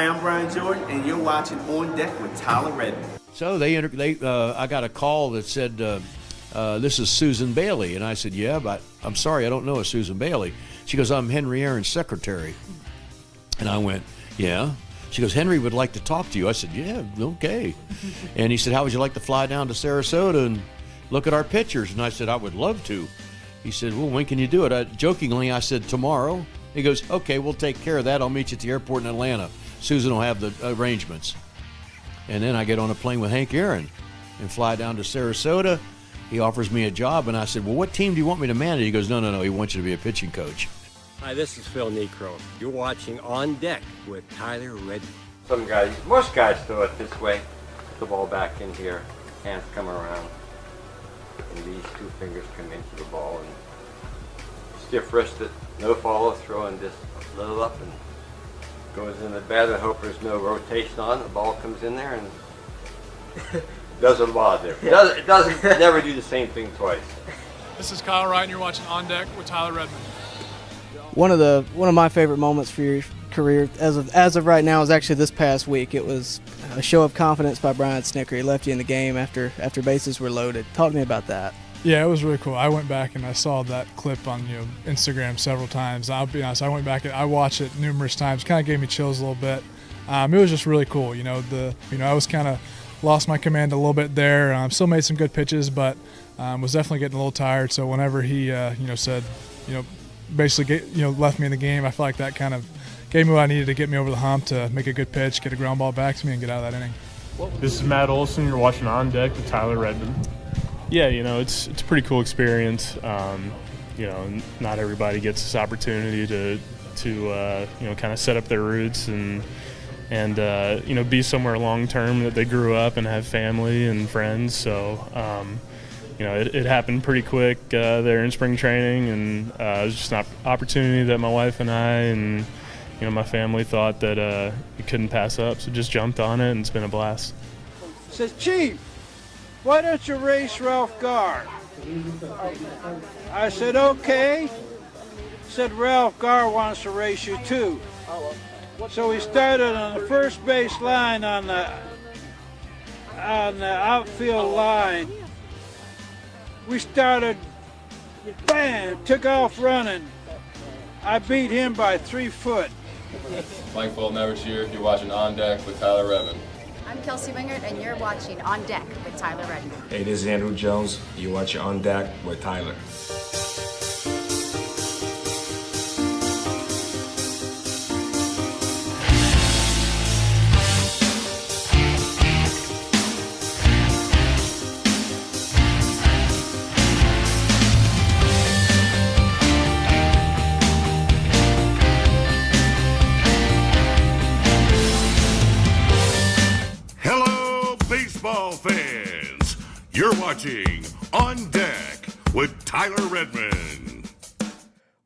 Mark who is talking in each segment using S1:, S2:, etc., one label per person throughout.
S1: Hi, I'm Brian Jordan, and you're watching On Deck with Tyler Redmond.
S2: So I got a call that said, this is Susan Bailey. And I said, yeah, but I'm sorry, I don't know a Susan Bailey. She goes, I'm Henry Aaron's secretary. And I went, yeah. She goes, Henry would like to talk to you. I said, yeah, okay. And he said, how would you like to fly down to Sarasota and look at our pictures? And I said, I would love to. He said, well, when can you do it? Jokingly, I said, tomorrow. He goes, okay, we'll take care of that. I'll meet you at the airport in Atlanta. Susan will have the arrangements. And then I get on a plane with Hank Aaron and fly down to Sarasota. He offers me a job, and I said, well, what team do you want me to manage? He goes, no, he wants you to be a pitching coach.
S3: Hi, this is Phil Necro. You're watching On Deck with Tyler Redmond.
S4: Most guys throw it this way. Put the ball back in here, hands come around, and these two fingers come into the ball. And stiff wristed, no follow throw, and just a little up and goes in the bat. I hope there's no rotation on. The ball comes in there and doesn't a lot of difference. It doesn't never do the same thing twice.
S5: This is Kyle Wright, and you're watching On Deck with Tyler Redmond.
S6: One of my favorite moments for your career as of right now is actually this past week. It was a show of confidence by Brian Snitker. He left you in the game after bases were loaded. Talk to me about that.
S5: Yeah, it was really cool. I went back and I saw that clip on Instagram several times. I'll be honest, I went back and I watched it numerous times. Kind of gave me chills a little bit. It was just really cool. I was kind of lost my command a little bit there. Still made some good pitches, but was definitely getting a little tired. So whenever he said basically left me in the game, I felt like that kind of gave me what I needed to get me over the hump to make a good pitch, get a ground ball back to me, and get out of that inning.
S7: This is Matt Olson. You're watching On Deck with Tyler Redmond. Yeah, it's a pretty cool experience. Not everybody gets this opportunity to kind of set up their roots and be somewhere long term that they grew up and have family and friends. So it happened pretty quick there in spring training, and it was just an opportunity that my wife and I and my family thought that it couldn't pass up. So just jumped on it, and it's been a blast.
S8: Says, Chief, why don't you race Ralph Garr? I said, okay. Said, Ralph Garr wants to race you too. So we started on the first base line on the outfield line. We started, bam, took off running. I beat him by 3 foot.
S9: Mike Fulton here. You're watching On Deck with Tyler Redmond.
S10: I'm Kelsey Wingert, and you're watching On Deck with Tyler Redmond.
S11: Hey, this is Andrew Jones. You're watching On Deck with Tyler.
S12: Fans, you're watching On Deck with Tyler Redmond.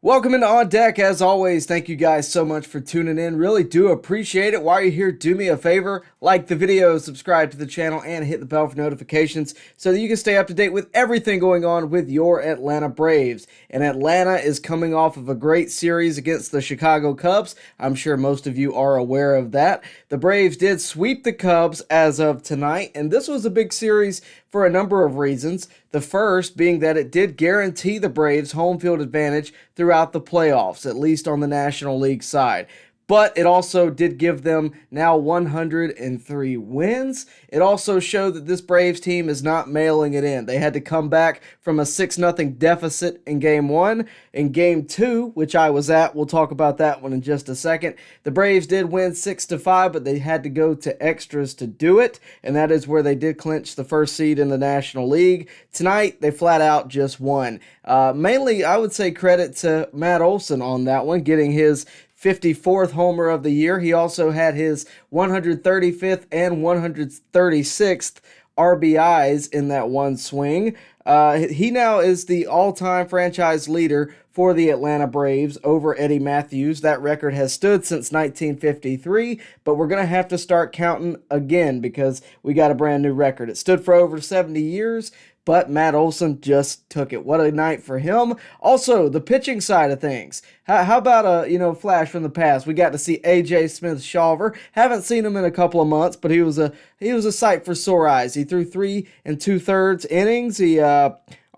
S6: Welcome into On Deck. As always, thank you guys so much for tuning in. Really do appreciate it. While you're here, do me a favor, like the video, subscribe to the channel, and hit the bell for notifications so that you can stay up to date with everything going on with your Atlanta Braves. And Atlanta is coming off of a great series against the Chicago Cubs. I'm sure most of you are aware of that. The Braves did sweep the Cubs as of tonight, and this was a big series for a number of reasons. The first being that it did guarantee the Braves home field advantage throughout the playoffs, at least on the National League side. But it also did give them now 103 wins. It also showed that this Braves team is not mailing it in. They had to come back from a 6-0 deficit in Game 1. In Game 2, which I was at, we'll talk about that one in just a second, the Braves did win 6-5, but they had to go to extras to do it, and that is where they did clinch the first seed in the National League. Tonight, they flat out just won. Mainly, I would say credit to Matt Olson on that one, getting his 54th homer of the year. He also had his 135th and 136th RBIs in that one swing. He now is the all-time franchise leader for the Atlanta Braves over Eddie Matthews. That record has stood since 1953, but we're going to have to start counting again because we got a brand new record. It stood for over 70 years, but Matt Olson just took it. What a night for him. Also, the pitching side of things. How about a flash from the past? We got to see A.J. Smith-Shawver. Haven't seen him in a couple of months, but he was a sight for sore eyes. He threw 3 2/3 innings. He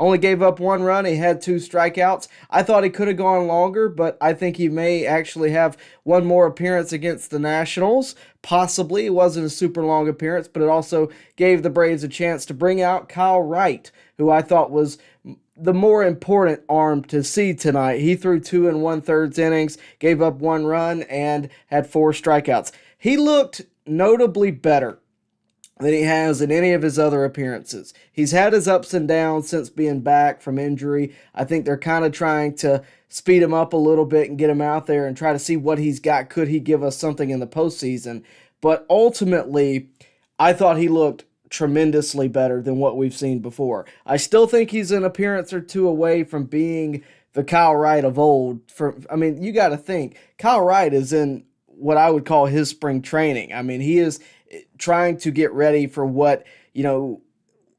S6: only gave up 1 run. He had 2 strikeouts. I thought he could have gone longer, but I think he may actually have one more appearance against the Nationals. Possibly. It wasn't a super long appearance, but it also gave the Braves a chance to bring out Kyle Wright, who I thought was the more important arm to see tonight. He threw 2 1/3 innings, gave up 1 run, and had 4 strikeouts. He looked notably better than he has in any of his other appearances. He's had his ups and downs since being back from injury. I think they're kind of trying to speed him up a little bit and get him out there and try to see what he's got. Could he give us something in the postseason? But ultimately, I thought he looked tremendously better than what we've seen before. I still think he's an appearance or 2 away from being the Kyle Wright of old. You got to think, Kyle Wright is in what I would call his spring training. He is trying to get ready for what,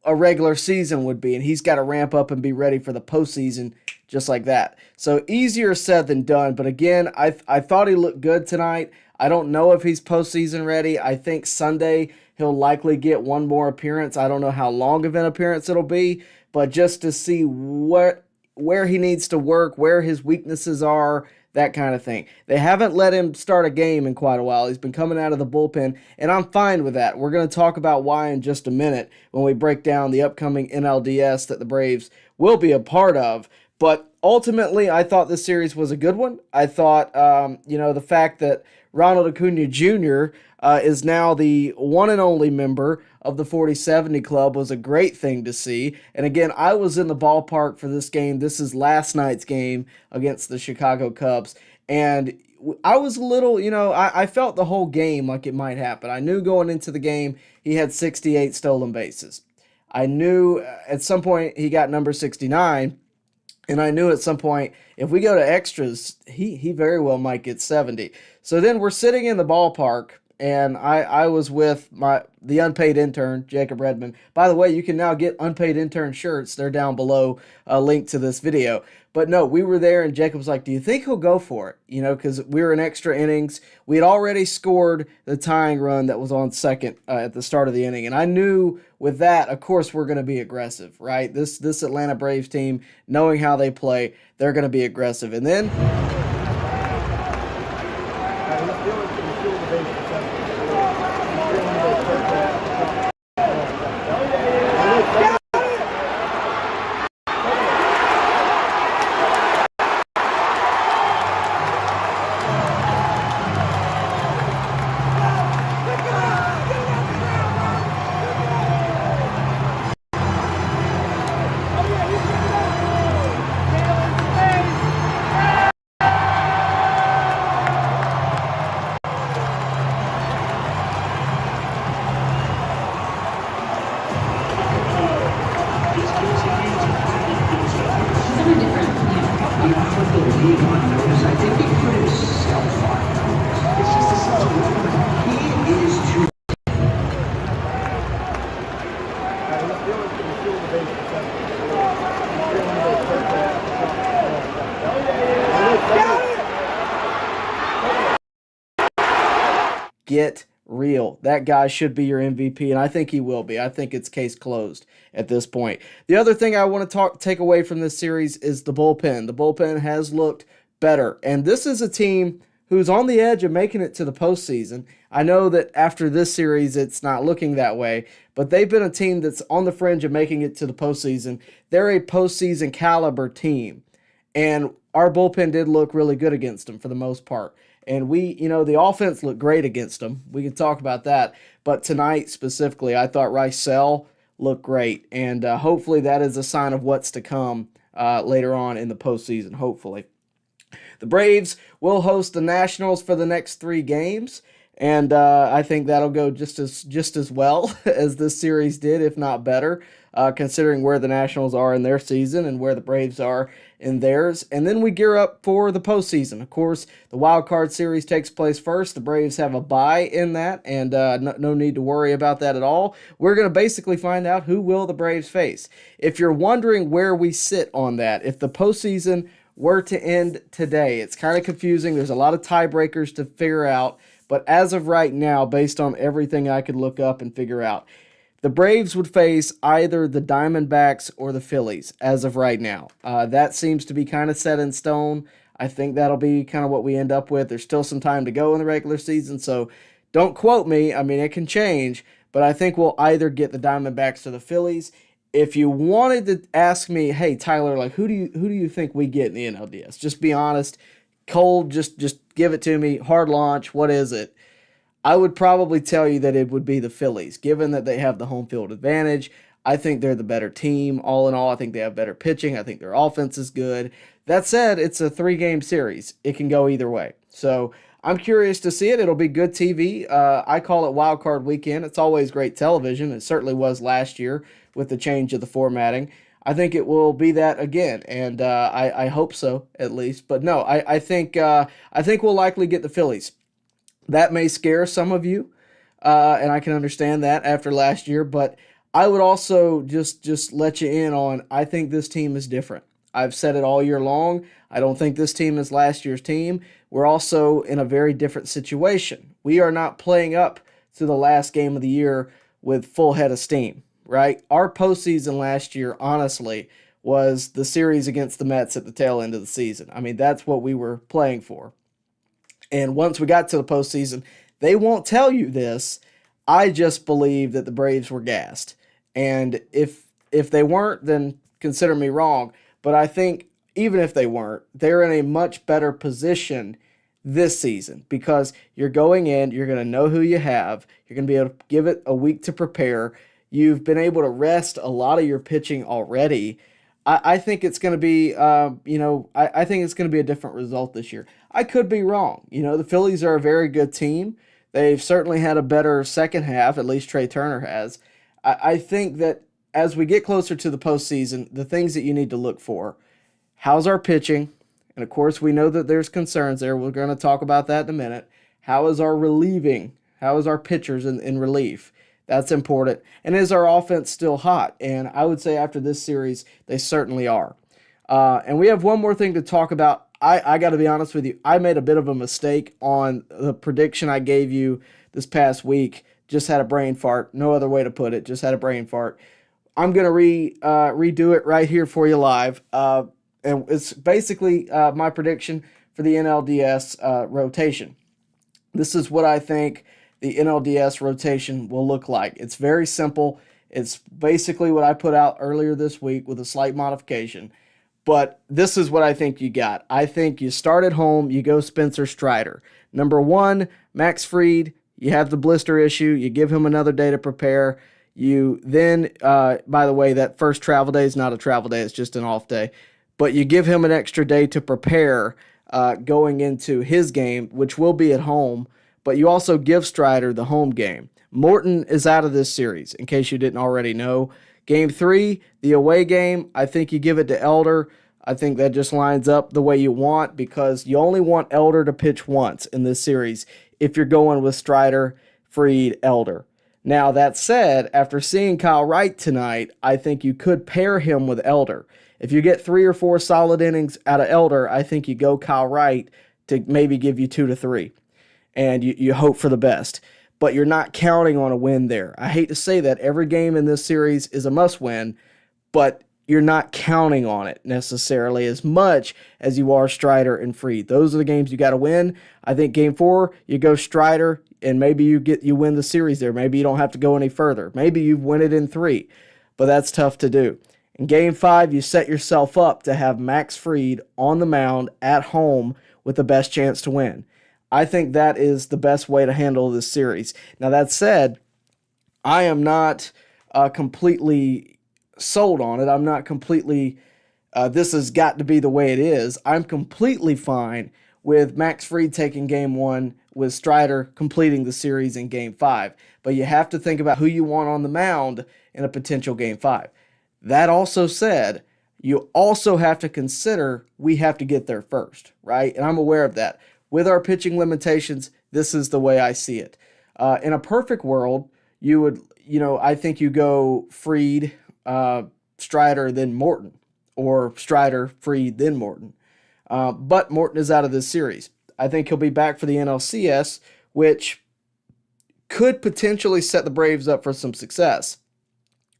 S6: a regular season would be, and he's got to ramp up and be ready for the postseason just like that. So easier said than done, but again, I thought he looked good tonight. I don't know if he's postseason ready. I think Sunday he'll likely get 1 more appearance. I don't know how long of an appearance it'll be, but just to see where he needs to work, where his weaknesses are, that kind of thing. They haven't let him start a game in quite a while. He's been coming out of the bullpen, and I'm fine with that. We're going to talk about why in just a minute when we break down the upcoming NLDS that the Braves will be a part of. But ultimately, I thought this series was a good one. I thought, the fact that Ronald Acuña Jr. Is now the one and only member of the 40-70 Club was a great thing to see. And again, I was in the ballpark for this game. This is last night's game against the Chicago Cubs. And I was a little, I felt the whole game like it might happen. I knew going into the game he had 68 stolen bases. I knew at some point he got number 69. And I knew at some point, if we go to extras, he very well might get 70. So then we're sitting in the ballpark, and I was with the unpaid intern, Jacob Redmond. By the way, you can now get unpaid intern shirts. They're down below, a link to this video. But no, we were there, and Jacob was like, do you think he'll go for it? Because we were in extra innings. We had already scored the tying run that was on second at the start of the inning. And I knew with that, of course, we're going to be aggressive, right? This Atlanta Braves team, knowing how they play, they're going to be aggressive. And then get real. That guy should be your MVP, and I think he will be. I think it's case closed at this point. The other thing I want to take away from this series is the bullpen. The bullpen has looked better, and this is a team who's on the edge of making it to the postseason. I know that after this series, it's not looking that way, but they've been a team that's on the fringe of making it to the postseason. They're a postseason caliber team, and our bullpen did look really good against them for the most part. And the offense looked great against them. We can talk about that. But tonight specifically, I thought Rysell looked great. And hopefully that is a sign of what's to come later on in the postseason, hopefully. The Braves will host the Nationals for the next 3 games. And I think that'll go just as well as this series did, if not better, considering where the Nationals are in their season and where the Braves are in theirs. And then we gear up for the postseason. Of course, the wild card series takes place first. The Braves have a bye in that, and no need to worry about that at all. We're going to basically find out who will the Braves face. If you're wondering where we sit on that, if the postseason were to end today, it's kind of confusing. There's a lot of tiebreakers to figure out. But as of right now, based on everything I could look up and figure out, the Braves would face either the Diamondbacks or the Phillies as of right now. That seems to be kind of set in stone. I think that'll be kind of what we end up with. There's still some time to go in the regular season, so don't quote me. I mean, it can change, but I think we'll either get the Diamondbacks or the Phillies. If you wanted to ask me, hey, Tyler, like who do you think we get in the NLDS? Just be honest. Cold, just give it to me. Hard launch, what is it? I would probably tell you that it would be the Phillies, given that they have the home field advantage. I think they're the better team. All in all, I think they have better pitching. I think their offense is good. That said, it's a 3-game series. It can go either way. So I'm curious to see it. It'll be good TV. I call it Wild Card Weekend. It's always great television. It certainly was last year with the change of the formatting. I think it will be that again, and I hope so at least. But no, I think we'll likely get the Phillies. That may scare some of you, and I can understand that after last year. But I would also just let you in on, I think this team is different. I've said it all year long. I don't think this team is last year's team. We're also in a very different situation. We are not playing up to the last game of the year with full head of steam. Right? Our postseason last year, honestly, was the series against the Mets at the tail end of the season. I mean, that's what we were playing for. And once we got to the postseason, they won't tell you this. I just believe that the Braves were gassed. And if they weren't, then consider me wrong. But I think even if they weren't, they're in a much better position this season because you're going in, you're going to know who you have, you're going to be able to give it a week to prepare. You've been able to rest a lot of your pitching already. I think it's going to be, I think it's going to be a different result this year. I could be wrong. The Phillies are a very good team. They've certainly had a better second half, at least Trey Turner has. I think that as we get closer to the postseason, the things that you need to look for, how's our pitching? And of course, we know that there's concerns there. We're going to talk about that in a minute. How is our relieving? How is our pitchers in relief? That's important. And is our offense still hot? And I would say after this series, they certainly are. And we have one more thing to talk about. I got to be honest with you. I made a bit of a mistake on the prediction I gave you this past week. Just had a brain fart. No other way to put it. Just had a brain fart. I'm going to redo it right here for you live. And it's basically my prediction for the NLDS rotation. This is what I think the NLDS rotation will look like. It's very simple. It's basically what I put out earlier this week with a slight modification. But this is what I think you got. I think you start at home, you go Spencer Strider. Number 1, Max Fried. You have the blister issue. You give him another day to prepare. You then, by the way, that first travel day is not a travel day. It's just an off day. But you give him an extra day to prepare going into his game, which will be at home. But you also give Strider the home game. Morton is out of this series, in case you didn't already know. Game 3, the away game, I think you give it to Elder. I think that just lines up the way you want because you only want Elder to pitch once in this series if you're going with Strider, Fried, Elder. Now, that said, after seeing Kyle Wright tonight, I think you could pair him with Elder. If you get 3 or 4 solid innings out of Elder, I think you go Kyle Wright to maybe give you 2 to 3. And you hope for the best. But you're not counting on a win there. I hate to say that. Every game in this series is a must-win, but you're not counting on it necessarily as much as you are Strider and Fried. Those are the games you got to win. I think Game 4, you go Strider, and maybe you win the series there. Maybe you don't have to go any further. Maybe you win it in 3, but that's tough to do. In Game 5, you set yourself up to have Max Fried on the mound at home with the best chance to win. I think that is the best way to handle this series. Now, that said, I am not completely sold on it. I'm not completely, this has got to be the way it is. I'm completely fine with Max Fried taking Game 1 with Strider completing the series in Game 5. But you have to think about who you want on the mound in a potential Game 5. That also said, you also have to consider we have to get there first, right? And I'm aware of that. With our pitching limitations, this is the way I see it. In a perfect world, you would, I think you go Fried, Strider, then Morton, or Strider, Fried, then Morton. But Morton is out of this series. I think he'll be back for the NLCS, which could potentially set the Braves up for some success.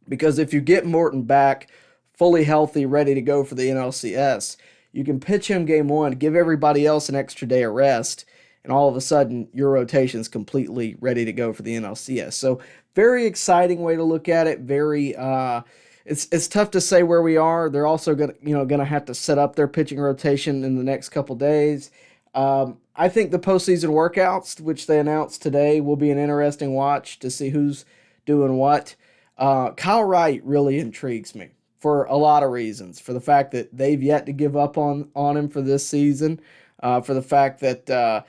S6: Because if you get Morton back fully healthy, ready to go for the NLCS, you can pitch him Game 1, give everybody else an extra day of rest, and all of a sudden your rotation's completely ready to go for the NLCS. So very exciting way to look at it. Very it's tough to say where we are. They're also gonna have to set up their pitching rotation in the next couple days. I think the postseason workouts, which they announced today, will be an interesting watch to see who's doing what. Kyle Wright really intrigues me for a lot of reasons. For the fact that they've yet to give up on him for this season. For the fact that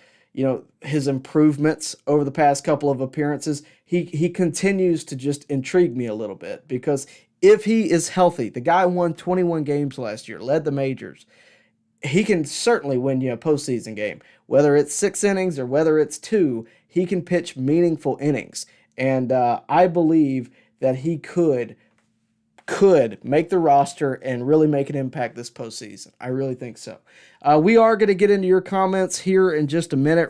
S6: his improvements over the past couple of appearances, he continues to just intrigue me a little bit, because if he is healthy, the guy won 21 games last year, led the majors. He can certainly win you a postseason game. Whether it's 6 innings or whether it's 2, he can pitch meaningful innings. And I believe that he could make the roster and really make an impact this postseason. I really think so. We are going to get into your comments here in just a minute.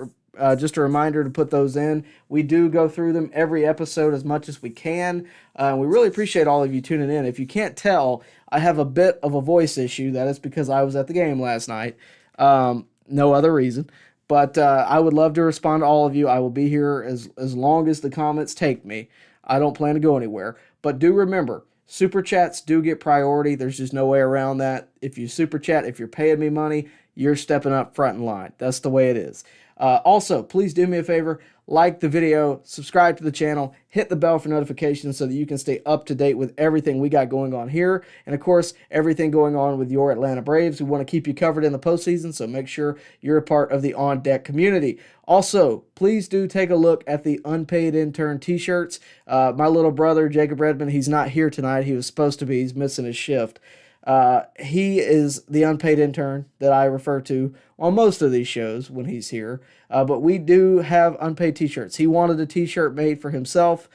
S6: Just a reminder to put those in. We do go through them every episode as much as we can. We really appreciate all of you tuning in. If you can't tell, I have a bit of a voice issue. That is because I was at the game last night. No other reason. But I would love to respond to all of you. I will be here as long as the comments take me. I don't plan to go anywhere. But do remember, Super Chats do get priority. There's just no way around that. If you Super Chat, if you're paying me money, you're stepping up front in line. That's the way it is. Also, please do me a favor, like the video, subscribe to the channel, hit the bell for notifications so that you can stay up to date with everything we got going on here. And of course, everything going on with your Atlanta Braves. We want to keep you covered in the postseason, so make sure you're a part of the On Deck community. Also, please do take a look at the Unpaid Intern t-shirts. My little brother, Jacob Redmond, he's not here tonight. He was supposed to be. He's missing his shift. He is the unpaid intern that I refer to on most of these shows when he's here. But we do have unpaid t-shirts. He wanted a t-shirt made for himself.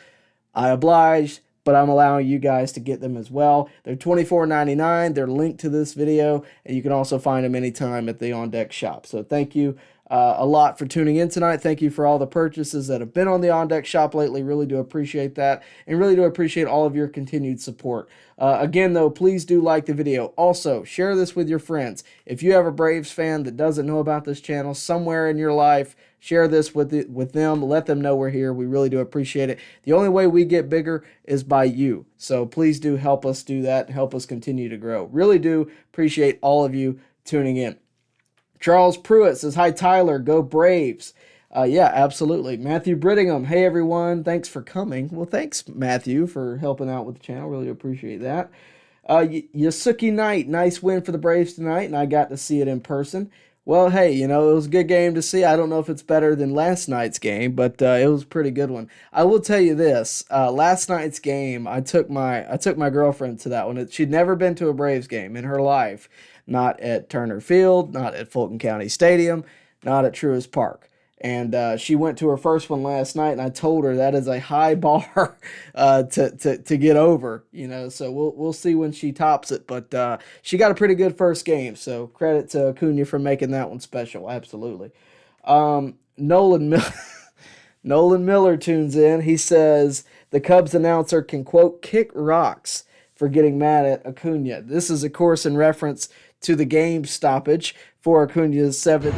S6: I obliged, but I'm allowing you guys to get them as well. They're $24.99. They're linked to this video, and you can also find them anytime at the On Deck shop. So thank you a lot for tuning in tonight. Thank you for all the purchases that have been on the On Deck shop lately. Really do appreciate that, and really do appreciate all of your continued support. Again, though, please do like the video. Also, share this with your friends. If you have a Braves fan that doesn't know about this channel somewhere in your life, share this with them. Let them know we're here. We really do appreciate it. The only way we get bigger is by you. So please do help us do that. Help us continue to grow. Really do appreciate all of you tuning in. Charles Pruitt says, hi, Tyler. Go Braves. Yeah, absolutely. Matthew Brittingham. Hey, everyone. Thanks for coming. Well, thanks, Matthew, for helping out with the channel. Really appreciate that. Yasuki Knight. Nice win for the Braves tonight, and I got to see it in person. Well, hey, it was a good game to see. I don't know if it's better than last night's game, but it was a pretty good one. I will tell you this. Last night's game, I took my girlfriend to that one. She'd never been to a Braves game in her life. Not at Turner Field, not at Fulton County Stadium, not at Truist Park. And she went to her first one last night, and I told her that is a high bar to get over. So we'll see when she tops it. But she got a pretty good first game, so credit to Acuña for making that one special. Absolutely. Nolan Miller tunes in. He says the Cubs announcer can, quote, kick rocks for getting mad at Acuña. This is, of course, in reference to the game stoppage for Acuña's 7th.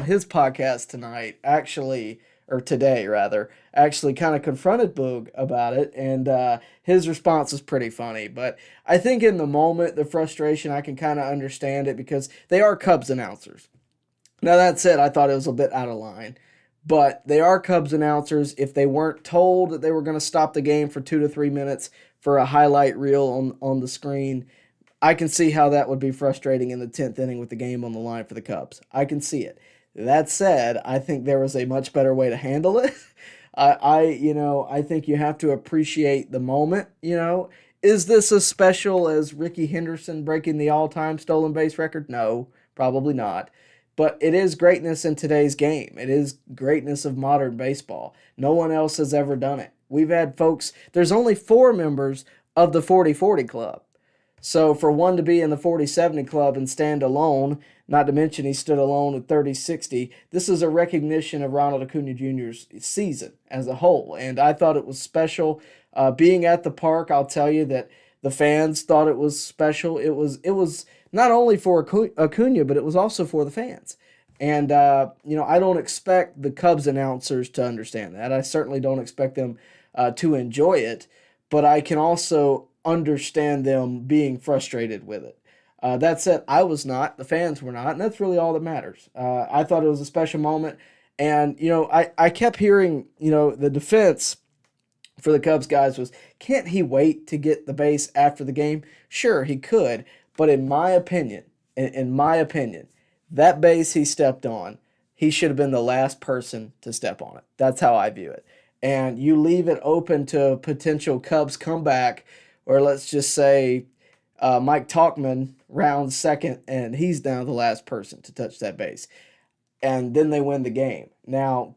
S6: His podcast tonight, actually, or today rather, actually kind of confronted Boog about it, and his response was pretty funny. But I think in the moment, the frustration, I can kind of understand it because they are Cubs announcers. Now, that said, I thought it was a bit out of line. But they are Cubs announcers. If they weren't told that they were going to stop the game for 2 to 3 minutes for a highlight reel on the screen, I can see how that would be frustrating in the 10th inning with the game on the line for the Cubs. I can see it. That said, I think there was a much better way to handle it. I think you have to appreciate the moment. Is this as special as Ricky Henderson breaking the all-time stolen base record? No, probably not. But it is greatness in today's game. It is greatness of modern baseball. No one else has ever done it. We've had folks, there's only 4 members of the 40-40 club. So for one to be in the 40-70 club and stand alone, not to mention he stood alone with 30-60, this is a recognition of Ronald Acuña Jr.'s season as a whole. And I thought it was special. Being at the park, I'll tell you that the fans thought it was special. It was not only for Acuña, but it was also for the fans. And, I don't expect the Cubs announcers to understand that. I certainly don't expect them to enjoy it, but I can also understand them being frustrated with it. That said, I was not, the fans were not, and that's really all that matters. I thought it was a special moment, and, I kept hearing, the defense for the Cubs guys was, can't he wait to get the base after the game? Sure, he could, but in my opinion, that base he stepped on, he should have been the last person to step on it. That's how I view it. And you leave it open to a potential Cubs comeback, or let's just say Mike Tauchman rounds second, and he's down the last person to touch that base. And then they win the game. Now,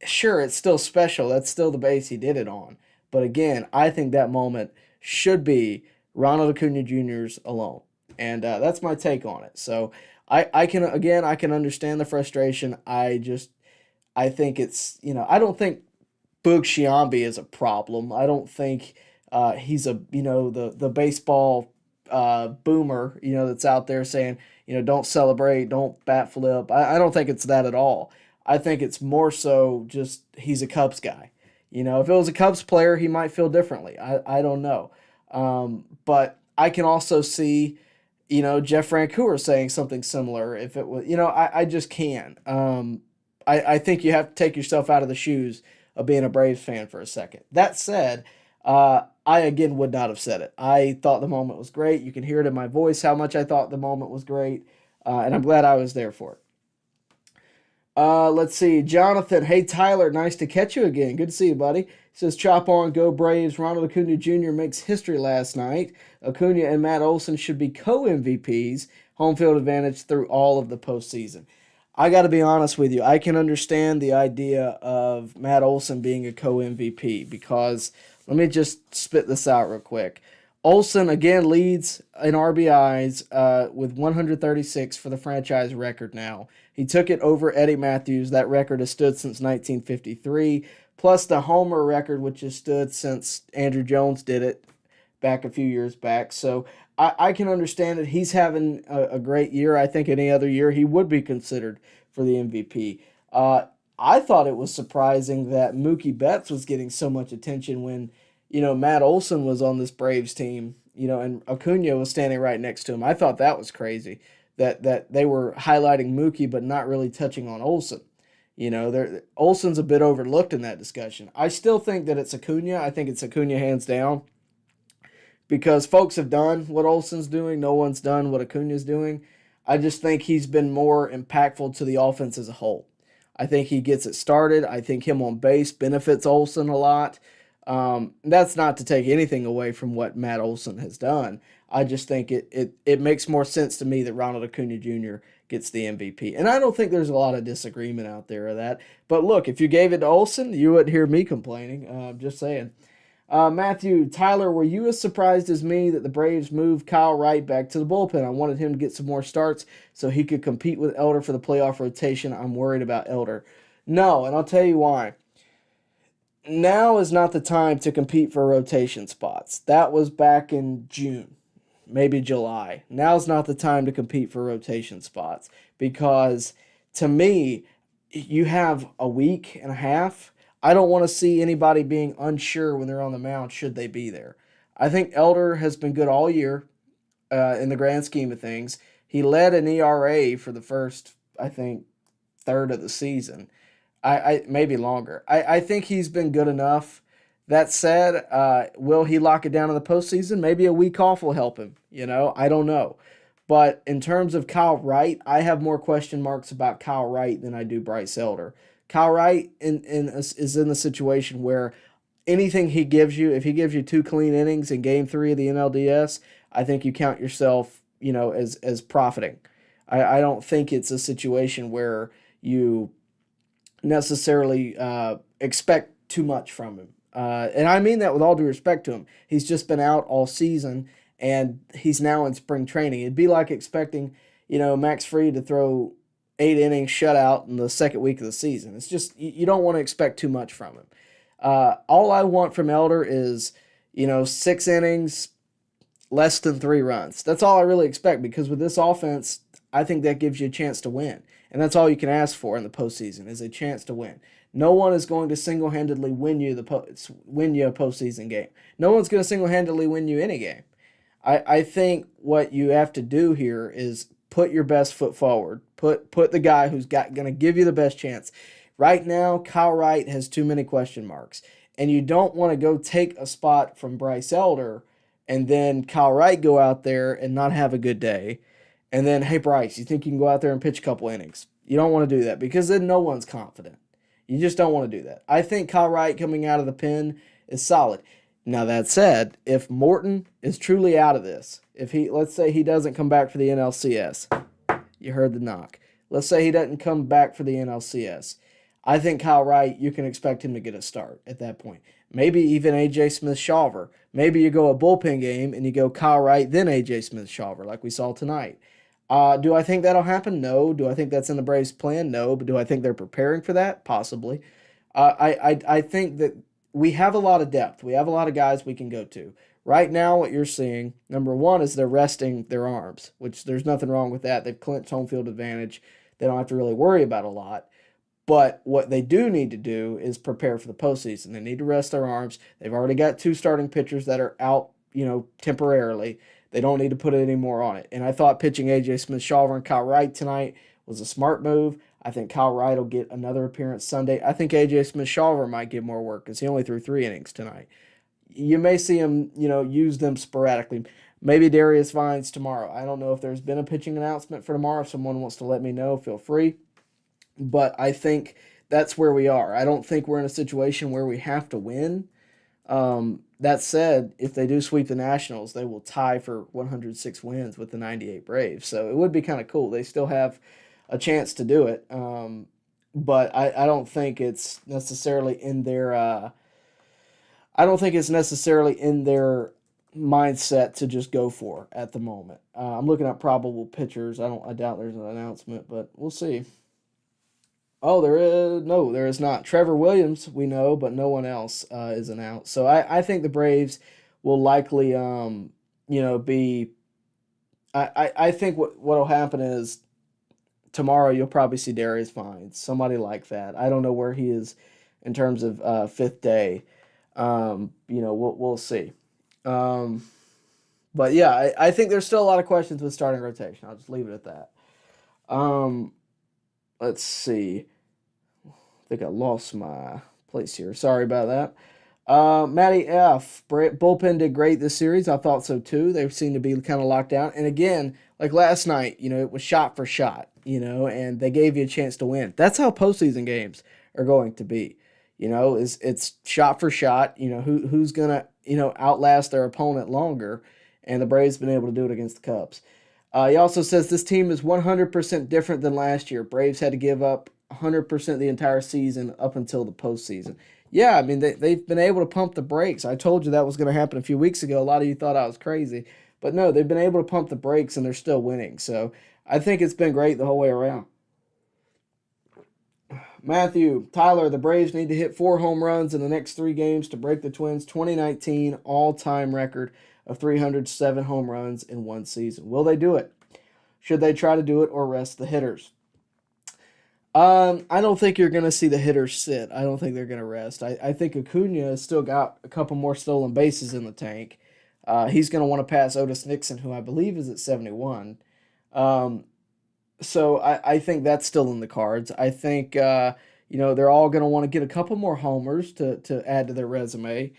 S6: sure, it's still special. That's still the base he did it on. But again, I think that moment should be Ronald Acuña Jr.'s alone. And that's my take on it. So I can understand the frustration. I think it's, I don't think Boog Sciambi is a problem. I don't think he's the baseball boomer, that's out there saying, don't celebrate, don't bat flip. I don't think it's that at all. I think it's more so just he's a Cubs guy. If it was a Cubs player, he might feel differently. I don't know. But I can also see, Jeff Francoeur saying something similar if it was, I just can. I think you have to take yourself out of the shoes of being a Braves fan for a second. That said, I again would not have said it. I thought the moment was great. You can hear it in my voice how much I thought the moment was great, and I'm glad I was there for it. Let's see. Jonathan, hey, Tyler, nice to catch you again. Good to see you, buddy. He says, chop on, go Braves. Ronald Acuña Jr. makes history last night. Acuña and Matt Olson should be co-MVPs, home field advantage through all of the postseason. I got to be honest with you. I can understand the idea of Matt Olson being a co-MVP because let me just spit this out real quick. Olson, again, leads in RBIs with 136 for the franchise record now. He took it over Eddie Matthews. That record has stood since 1953, plus the homer record, which has stood since Andrew Jones did it back a few years back. So I can understand that he's having a great year. I think any other year he would be considered for the MVP. I thought it was surprising that Mookie Betts was getting so much attention when Matt Olson was on this Braves team, and Acuña was standing right next to him. I thought that was crazy that they were highlighting Mookie but not really touching on Olson. Olson's a bit overlooked in that discussion. I still think that it's Acuña. I think it's Acuña hands down because folks have done what Olson's doing. No one's done what Acuña's doing. I just think he's been more impactful to the offense as a whole. I think he gets it started. I think him on base benefits Olson a lot. That's not to take anything away from what Matt Olson has done. I just think it makes more sense to me that Ronald Acuña Jr. gets the MVP. And I don't think there's a lot of disagreement out there of that. But look, if you gave it to Olson, you wouldn't hear me complaining. Just saying. Matthew, Tyler, were you as surprised as me that the Braves moved Kyle Wright back to the bullpen? I wanted him to get some more starts so he could compete with Elder for the playoff rotation. I'm worried about Elder. No, and I'll tell you why. Now is not the time to compete for rotation spots. That was back in June, maybe July. Now's not the time to compete for rotation spots because, to me, you have a week and a half. I don't want to see anybody being unsure when they're on the mound should they be there. I think Elder has been good all year in the grand scheme of things. He led an ERA for the first, I think, third of the season. I maybe longer. I think he's been good enough. That said, will he lock it down in the postseason? Maybe a week off will help him. I don't know. But in terms of Kyle Wright, I have more question marks about Kyle Wright than I do Bryce Elder. Kyle Wright is in the situation where anything he gives you, if he gives you 2 clean innings in Game 3 of the NLDS, I think you count yourself, as profiting. I don't think it's a situation where you necessarily expect too much from him. And I mean that with all due respect to him. He's just been out all season, and he's now in spring training. It'd be like expecting, Max Fried to throw 8 innings shutout in the second week of the season. It's just, you don't want to expect too much from him. All I want from Elder is, 6 innings, less than 3 runs. That's all I really expect, because with this offense, I think that gives you a chance to win. And that's all you can ask for in the postseason, is a chance to win. No one is going to single-handedly win you a postseason game. No one's going to single-handedly win you any game. I think what you have to do here is put your best foot forward. Put the guy who's going to give you the best chance. Right now, Kyle Wright has too many question marks. And you don't want to go take a spot from Bryce Elder and then Kyle Wright go out there and not have a good day. And then, hey, Bryce, you think you can go out there and pitch a couple innings? You don't want to do that, because then no one's confident. You just don't want to do that. I think Kyle Wright coming out of the pen is solid. Now, that said, if Morton is truly out of this, let's say he doesn't come back for the NLCS, you heard the knock. Let's say he doesn't come back for the NLCS. I think Kyle Wright, you can expect him to get a start at that point. Maybe even A.J. Smith-Shawver. Maybe you go a bullpen game and you go Kyle Wright, then A.J. Smith-Shawver, like we saw tonight. Do I think that'll happen? No. Do I think that's in the Braves' plan? No. But do I think they're preparing for that? Possibly. I think that we have a lot of depth. We have a lot of guys we can go to. Right now, what you're seeing, number one, is they're resting their arms, which there's nothing wrong with that. They've clinched home field advantage. They don't have to really worry about a lot. But what they do need to do is prepare for the postseason. They need to rest their arms. They've already got 2 starting pitchers that are out, temporarily. They don't need to put any more on it. And I thought pitching A.J. Smith-Shawver and Kyle Wright tonight was a smart move. I think Kyle Wright will get another appearance Sunday. I think A.J. Smith-Shawver might get more work because he only threw 3 innings tonight. You may see him, use them sporadically. Maybe Darius Vines tomorrow. I don't know if there's been a pitching announcement for tomorrow. If someone wants to let me know, feel free. But I think that's where we are. I don't think we're in a situation where we have to win. That said, if they do sweep the Nationals, they will tie for 106 wins with the 98 Braves. So it would be kind of cool. They still have a chance to do it. But I don't think it's necessarily in their mindset to just go for at the moment. I'm looking at probable pitchers. I doubt there's an announcement, but we'll see. Oh, there is not. Trevor Williams, we know, but no one else is announced. So I think the Braves will likely, be. I think what will happen is tomorrow you'll probably see Darius Vines, somebody like that. I don't know where he is in terms of fifth day. We'll see. But yeah, I think there's still a lot of questions with starting rotation. I'll just leave it at that. Let's see. I think I lost my place here. Sorry about that. Matty F. Bullpen did great this series. I thought so too. They seem to be kind of locked down. And again, like last night, it was shot for shot, and they gave you a chance to win. That's how postseason games are going to be. It's shot for shot. Who's going to, outlast their opponent longer. And the Braves been able to do it against the Cubs. He also says this team is 100% different than last year. Braves had to give up 100% the entire season up until the postseason. Yeah, I mean, they've been able to pump the brakes. I told you that was going to happen a few weeks ago. A lot of you thought I was crazy. But no, they've been able to pump the brakes, and they're still winning. So I think it's been great the whole way around. Matthew, Tyler, the Braves need to hit 4 home runs in the next 3 games to break the Twins' 2019 all-time record of 307 home runs in one season. Will they do it? Should they try to do it or rest the hitters? I don't think you're going to see the hitters sit. I don't think they're going to rest. I think Acuña has still got a couple more stolen bases in the tank. He's going to want to pass Otis Nixon, who I believe is at 71. So I think that's still in the cards. I think they're all going to want to get a couple more homers to add to their resume.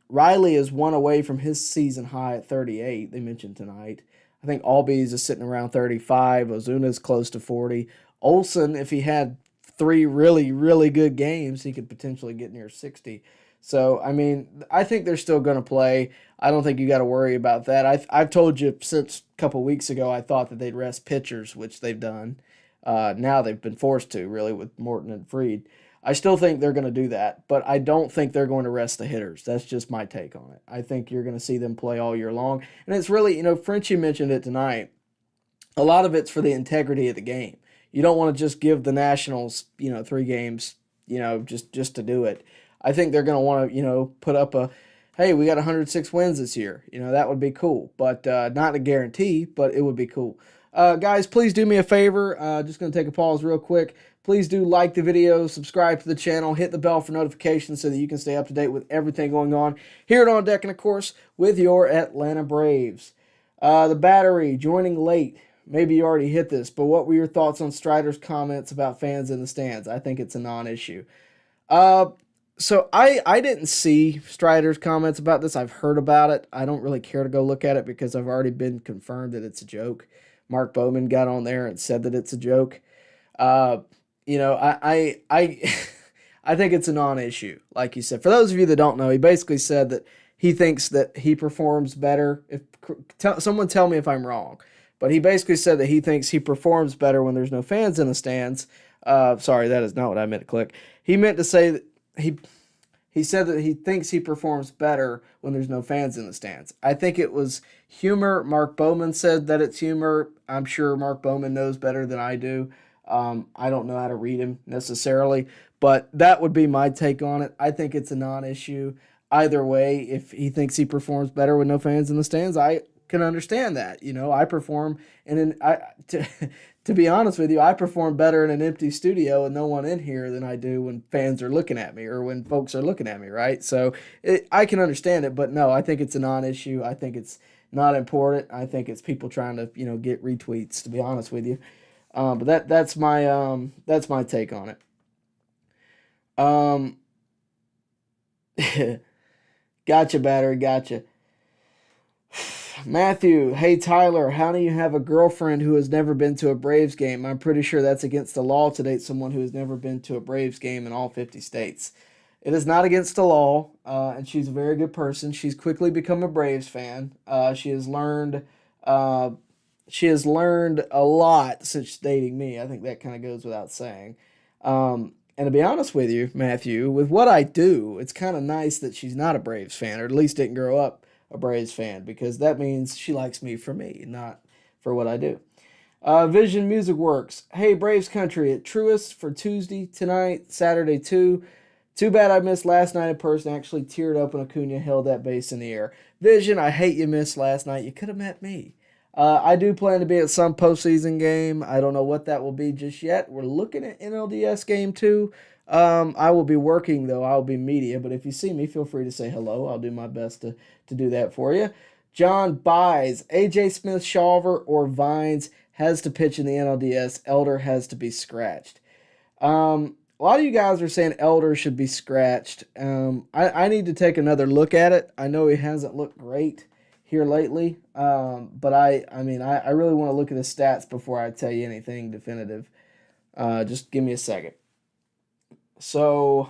S6: Riley is one away from his season high at 38. They mentioned tonight. I think Albies is sitting around 35. Ozuna's close to 40. Olsen, if he had 3 really, really good games, he could potentially get near 60. So, I mean, I think they're still going to play. I don't think you got to worry about that. I've told you since a couple weeks ago I thought that they'd rest pitchers, which they've done. Now they've been forced to, really, with Morton and Fried. I still think they're going to do that, but I don't think they're going to rest the hitters. That's just my take on it. I think you're going to see them play all year long. And it's really, Frenchie mentioned it tonight, a lot of it's for the integrity of the game. You don't want to just give the Nationals, 3 games, just to do it. I think they're going to want to, put up hey, we got 106 wins this year. That would be cool, but not a guarantee, but it would be cool. Guys, please do me a favor. Just going to take a pause real quick. Please do like the video, subscribe to the channel, hit the bell for notifications so that you can stay up to date with everything going on here at On Deck and, of course, with your Atlanta Braves. The Battery joining late. Maybe you already hit this, but what were your thoughts on Strider's comments about fans in the stands? I think it's a non-issue. So I didn't see Strider's comments about this. I've heard about it. I don't really care to go look at it because I've already been confirmed that it's a joke. Mark Bowman got on there and said that it's a joke. I think it's a non-issue, like you said. For those of you that don't know, he basically said that he thinks that he performs better. Someone tell me if I'm wrong. But he basically said that he thinks he performs better when there's no fans in the stands. Sorry, that is not what I meant to click. He meant to say that he said that he thinks he performs better when there's no fans in the stands. I think it was humor. Mark Bowman said that it's humor. I'm sure Mark Bowman knows better than I do. I don't know how to read him necessarily, but that would be my take on it. I think it's a non-issue. Either way, if he thinks he performs better with no fans in the stands, I can understand that. I perform to be honest with you, I perform better in an empty studio and no one in here than I do when fans are looking at me or when folks are looking at me, right? So I can understand it, but no, I think it's a non-issue. I think it's not important. I think it's people trying to, get retweets, to be honest with you. But that's my take on it. Gotcha, Battery, gotcha. Matthew, hey Tyler, how do you have a girlfriend who has never been to a Braves game? I'm pretty sure that's against the law to date someone who has never been to a Braves game in all 50 states. It is not against the law, and she's a very good person. She's quickly become a Braves fan. She has learned a lot since dating me. I think that kind of goes without saying. And to be honest with you, Matthew, with what I do, it's kind of nice that she's not a Braves fan, or at least didn't grow up a Braves fan, because that means she likes me for me, not for what I do. Vision Music Works. Hey, Braves Country at Truist for Tuesday tonight, Saturday too. Too bad I missed last night in person. Actually teared up when Acuña held that base in the air. Vision, I hate you missed last night. You could have met me. I do plan to be at some postseason game. I don't know what that will be just yet. We're looking at NLDS game 2. I will be working, though. I'll be media, but if you see me, feel free to say hello. I'll do my best to do that for you. John buys A.J. Smith, Shawver, or Vines has to pitch in the NLDS. Elder has to be scratched. A lot of you guys are saying Elder should be scratched. I need to take another look at it. I know he hasn't looked great here lately, but I really want to look at his stats before I tell you anything definitive. Just give me a second. So,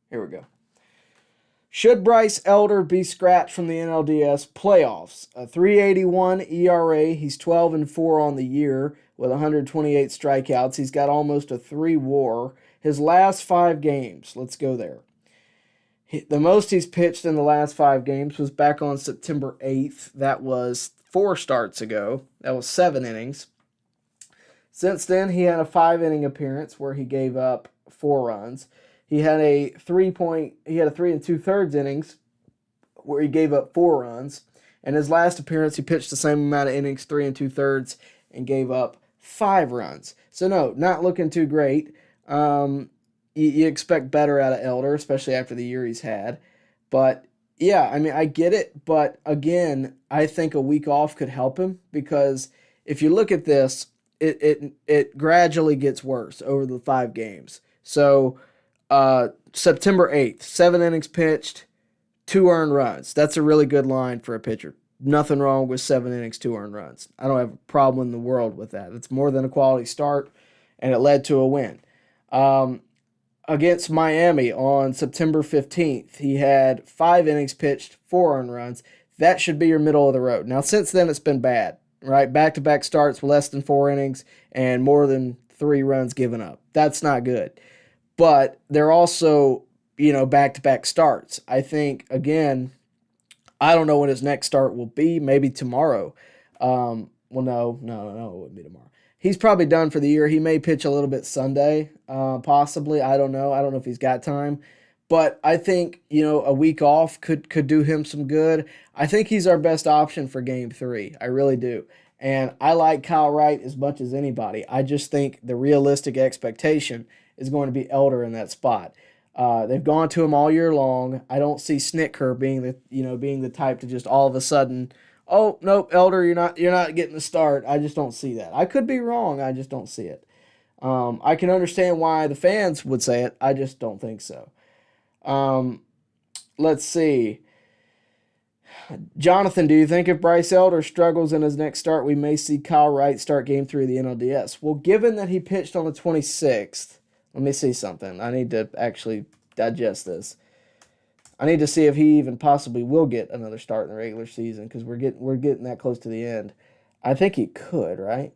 S6: here we go. Should Bryce Elder be scratched from the NLDS playoffs? A 3.81 ERA. He's 12-4 on the year with 128 strikeouts. He's got almost a 3 WAR. His last 5 games. Let's go there. The most he's pitched in the last 5 games was back on September 8th. That was 4 starts ago. That was 7 innings. Since then, he had a 5-inning appearance where he gave up 4 runs. He had a 3 2/3 innings where he gave up 4 runs. And his last appearance, he pitched the same amount of innings, 3 2/3, and gave up 5 runs. So no, not looking too great. You expect better out of Elder, especially after the year he's had. But yeah, I mean, I get it. But again, I think a week off could help him, because if you look at this, it gradually gets worse over the 5 games. So September 8th, 7 innings pitched, 2 earned runs. That's a really good line for a pitcher. Nothing wrong with 7 innings, 2 earned runs. I don't have a problem in the world with that. It's more than a quality start, and it led to a win. Against Miami on September 15th, he had 5 innings pitched, 4 earned runs. That should be your middle of the road. Now, since then, it's been bad, right? Back-to-back starts with less than 4 innings and more than 3 runs given up. That's not good. But they're also, back-to-back starts. I think, again, I don't know when his next start will be. Maybe tomorrow. No, it wouldn't be tomorrow. He's probably done for the year. He may pitch a little bit Sunday, possibly. I don't know. I don't know if he's got time. But I think, a week off could do him some good. I think he's our best option for Game 3. I really do. And I like Kyle Wright as much as anybody. I just think the realistic expectation is going to be Elder in that spot. They've gone to him all year long. I don't see Snitker being the type to just all of a sudden, oh nope, Elder, you're not getting the start. I just don't see that. I could be wrong. I just don't see it. I can understand why the fans would say it. I just don't think so. Let's see. Jonathan, do you think if Bryce Elder struggles in his next start, we may see Kyle Wright start Game 3 of the NLDS? Well, given that he pitched on the 26th, let me see something. I need to actually digest this. I need to see if he even possibly will get another start in the regular season, because we're getting that close to the end. I think he could, right?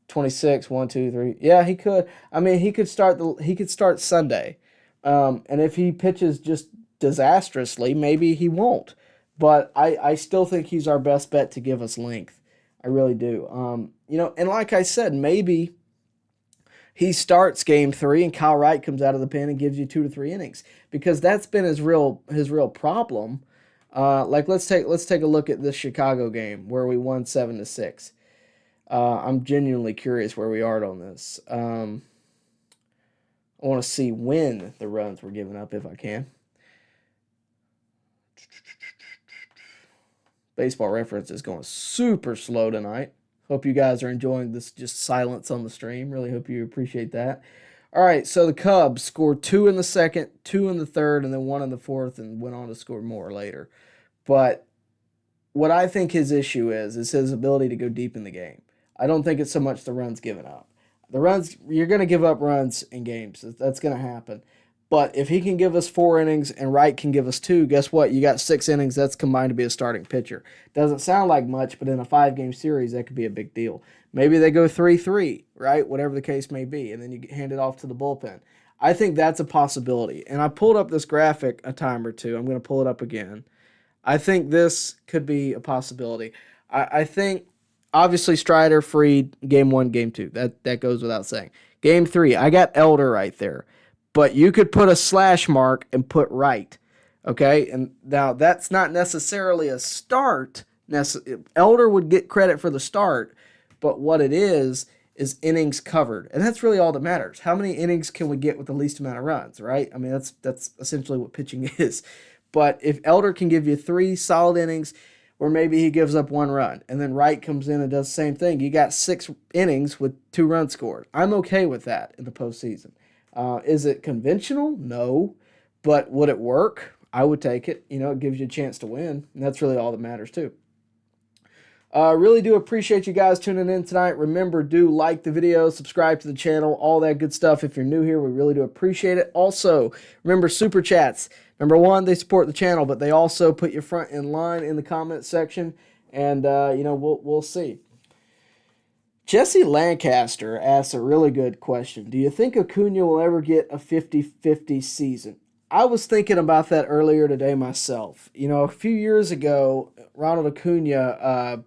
S6: 26, 1, 2, 3. Yeah, he could. I mean, he could start Sunday. And if he pitches just disastrously, maybe he won't. But I still think he's our best bet to give us length. I really do. And like I said, maybe he starts Game 3 and Kyle Wright comes out of the pen and gives you 2 to 3 innings, because that's been his real problem. Let's take a look at this Chicago game where we won 7-6. I'm genuinely curious where we are on this. I want to see when the runs were given up if I can. Baseball Reference is going super slow tonight. Hope you guys are enjoying this just silence on the stream. Really hope you appreciate that. All right, so the Cubs scored 2 in the second, 2 in the third, and then 1 in the fourth, and went on to score more later. But what I think his issue is his ability to go deep in the game. I don't think it's so much the runs given up. The runs, you're going to give up runs in games. That's going to happen. But if he can give us 4 innings and Wright can give us 2, guess what? You got 6 innings. That's combined to be a starting pitcher. Doesn't sound like much, but in a 5-game series, that could be a big deal. Maybe they go 3-3, right? Whatever the case may be, and then you hand it off to the bullpen. I think that's a possibility. And I pulled up this graphic a time or two. I'm going to pull it up again. I think this could be a possibility. I think, obviously, Strider, Fried, Game 1, Game 2. That goes without saying. Game 3, I got Elder right there. But you could put a slash mark and put Wright, okay? And now that's not necessarily a start. Elder would get credit for the start, but what it is innings covered. And that's really all that matters. How many innings can we get with the least amount of runs, right? I mean, that's essentially what pitching is. But if Elder can give you 3 solid innings, or maybe he gives up 1 run, and then Wright comes in and does the same thing, you got 6 innings with 2 runs scored. I'm okay with that in the postseason. Is it conventional? No. But would it work? I would take it. It gives you a chance to win. And that's really all that matters, too. Really do appreciate you guys tuning in tonight. Remember, do like the video, subscribe to the channel, all that good stuff. If you're new here, we really do appreciate it. Also, remember Super Chats. Number 1, they support the channel, but they also put you front in line in the comment section. And, we'll see. Jesse Lancaster asks a really good question. Do you think Acuña will ever get a 50-50 season? I was thinking about that earlier today myself. A few years ago, Ronald Acuña,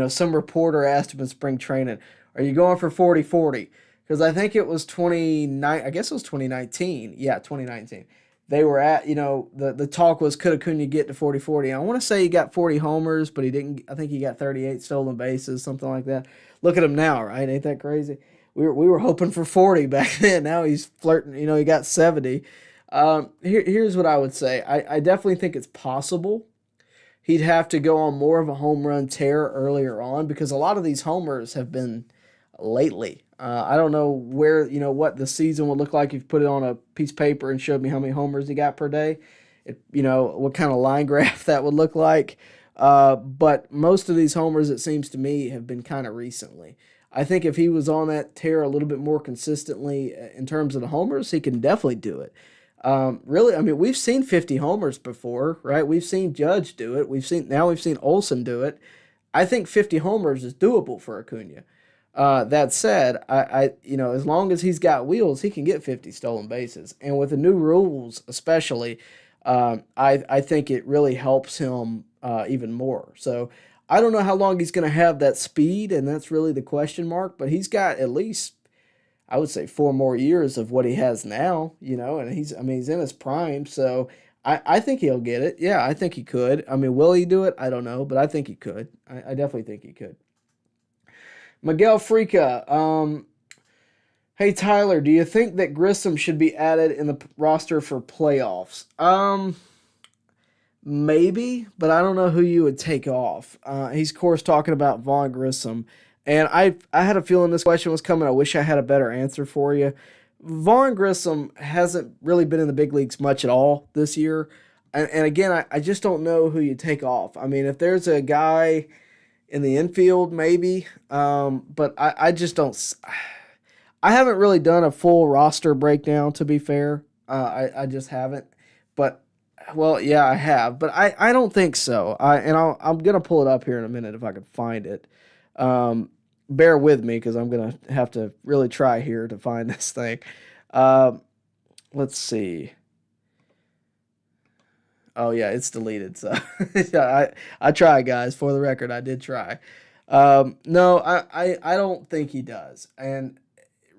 S6: some reporter asked him in spring training, are you going for 40-40? Because I think it was 2019. Yeah, 2019. they were at, the talk was, could Acuña get to 40-40? I want to say he got 40 homers, but he didn't. I think he got 38 stolen bases, something like that. Look at him now, right? Ain't that crazy? We were hoping for 40 back then. Now he's flirting. He got 70. Here's what I would say. I definitely think it's possible. He'd have to go on more of a home run tear earlier on because a lot of these homers have been lately. I don't know where, what the season would look like if you put it on a piece of paper and showed me how many homers he got per day. What kind of line graph that would look like. But most of these homers, it seems to me, have been kind of recently. I think if he was on that tear a little bit more consistently in terms of the homers, he can definitely do it. Really, I mean, we've seen 50 homers before, right? We've seen Judge do it. We've seen Olsen do it. I think 50 homers is doable for Acuña. That said, as long as he's got wheels, he can get 50 stolen bases. And with the new rules, especially, I think it really helps him even more. So I don't know how long he's going to have that speed, and that's really the question mark. But he's got at least, I would say, 4 more years of what he has now. And he's in his prime. So I think he'll get it. Yeah, I think he could. I mean, will he do it? I don't know, but I think he could. I definitely think he could. Miguel Frica, hey Tyler, do you think that Grissom should be added in the roster for playoffs? Maybe, but I don't know who you would take off. He's of course talking about Vaughn Grissom, and I had a feeling this question was coming. I wish I had a better answer for you. Vaughn Grissom hasn't really been in the big leagues much at all this year, and again, I just don't know who you take off. I mean, if there's a guy in the infield, maybe. But I just don't. I haven't really done a full roster breakdown, to be fair. I just haven't. But, well, yeah, I have. But I don't think so. I'm going to pull it up here in a minute if I can find it. Bear with me because I'm going to have to really try here to find this thing. Let's see. Oh, yeah, it's deleted. So I tried, guys. For the record, I did try. No, I don't think he does. And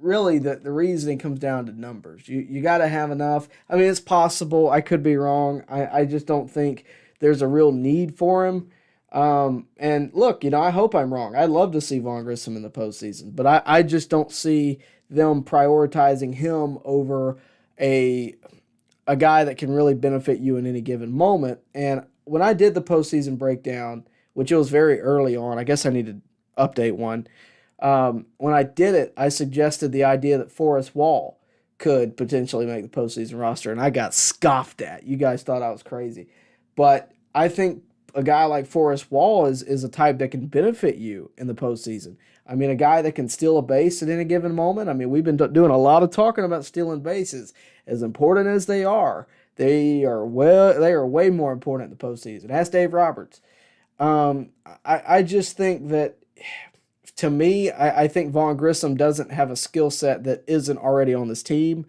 S6: really, the reasoning comes down to numbers. You got to have enough. I mean, it's possible. I could be wrong. I just don't think there's a real need for him. And look, I hope I'm wrong. I'd love to see Vaughn Grissom in the postseason. But I just don't see them prioritizing him over a guy that can really benefit you in any given moment. And when I did the postseason breakdown, which it was very early on, I guess I need to update one. When I did it, I suggested the idea that Forrest Wall could potentially make the postseason roster, and I got scoffed at. You guys thought I was crazy. But I think a guy like Forrest Wall is a type that can benefit you in the postseason. I mean, a guy that can steal a base at any given moment. I mean, we've been doing a lot of talking about stealing bases. As important as they are way more important in the postseason. Ask Dave Roberts. I just think that, to me, I think Vaughn Grissom doesn't have a skill set that isn't already on this team.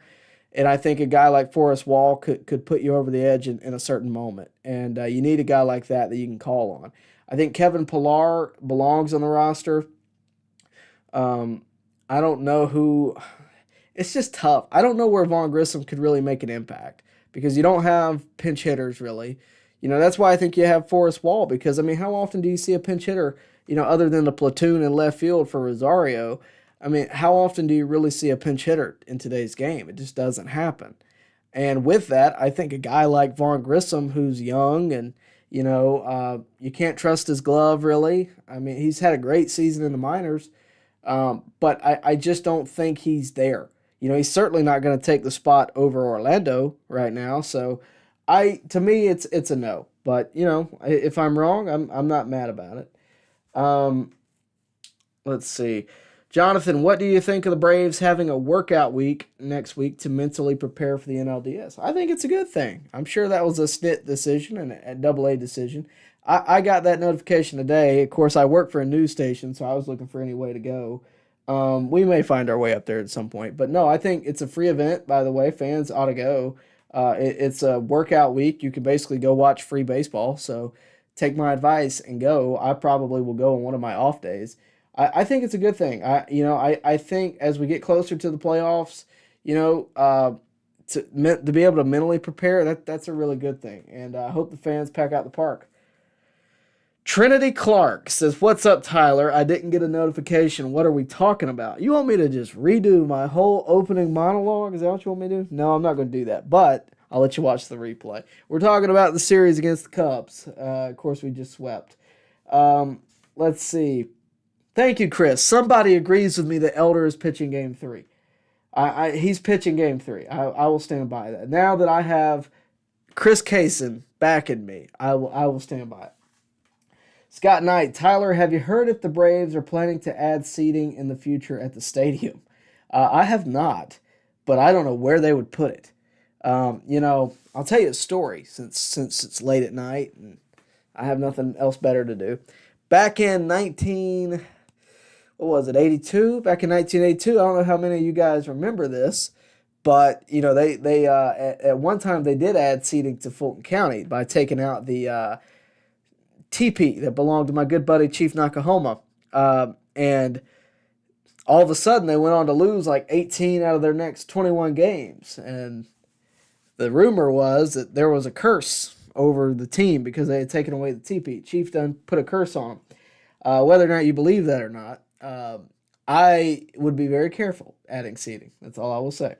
S6: And I think a guy like Forrest Wall could put you over the edge in a certain moment. And you need a guy like that you can call on. I think Kevin Pillar belongs on the roster. I don't know who. It's just tough. I don't know where Vaughn Grissom could really make an impact because you don't have pinch hitters really. That's why I think you have Forrest Wall because, I mean, how often do you see a pinch hitter, other than the platoon in left field for Rosario? I mean, how often do you really see a pinch hitter in today's game? It just doesn't happen. And with that, I think a guy like Vaughn Grissom, who's young and, you can't trust his glove really. I mean, he's had a great season in the minors, but I just don't think he's there. He's certainly not going to take the spot over Orlando right now. So to me, it's a no. But, if I'm wrong, I'm not mad about it. Let's see. Jonathan, what do you think of the Braves having a workout week next week to mentally prepare for the NLDS? I think it's a good thing. I'm sure that was a SNIT decision and a AA decision. I got that notification today. Of course, I work for a news station, so I was looking for any way to go. We may find our way up there at some point. But no, I think it's a free event, by the way. Fans ought to go. It's a workout week. You can basically go watch free baseball. So take my advice and go. I probably will go on one of my off days. I think it's a good thing. I think as we get closer to the playoffs, to be able to mentally prepare, that's a really good thing. And I hope the fans pack out the park. Trinity Clark says, "What's up, Tyler? I didn't get a notification. What are we talking about? You want me to just redo my whole opening monologue? Is that what you want me to do?" No, I'm not going to do that, but I'll let you watch the replay. We're talking about the series against the Cubs. Of course, we just swept. Let's see. Thank you, Chris. Somebody agrees with me that Elder is pitching Game 3. He's pitching Game 3. I will stand by that. Now that I have Chris Kaysen backing me, I will stand by it. Scott Knight, Tyler, have you heard if the Braves are planning to add seating in the future at the stadium? I have not, but I don't know where they would put it. I'll tell you a story since it's late at night and I have nothing else better to do. Back in 82? Back in 1982, I don't know how many of you guys remember this, but they at one time they did add seating to Fulton County by taking out the teepee that belonged to my good buddy Chief Nakahoma, and all of a sudden they went on to lose like 18 out of their next 21 games, and the rumor was that there was a curse over the team because they had taken away the teepee. Chief done put a curse on them. Whether or not you believe that or not, I would be very careful adding seating. That's all I will say.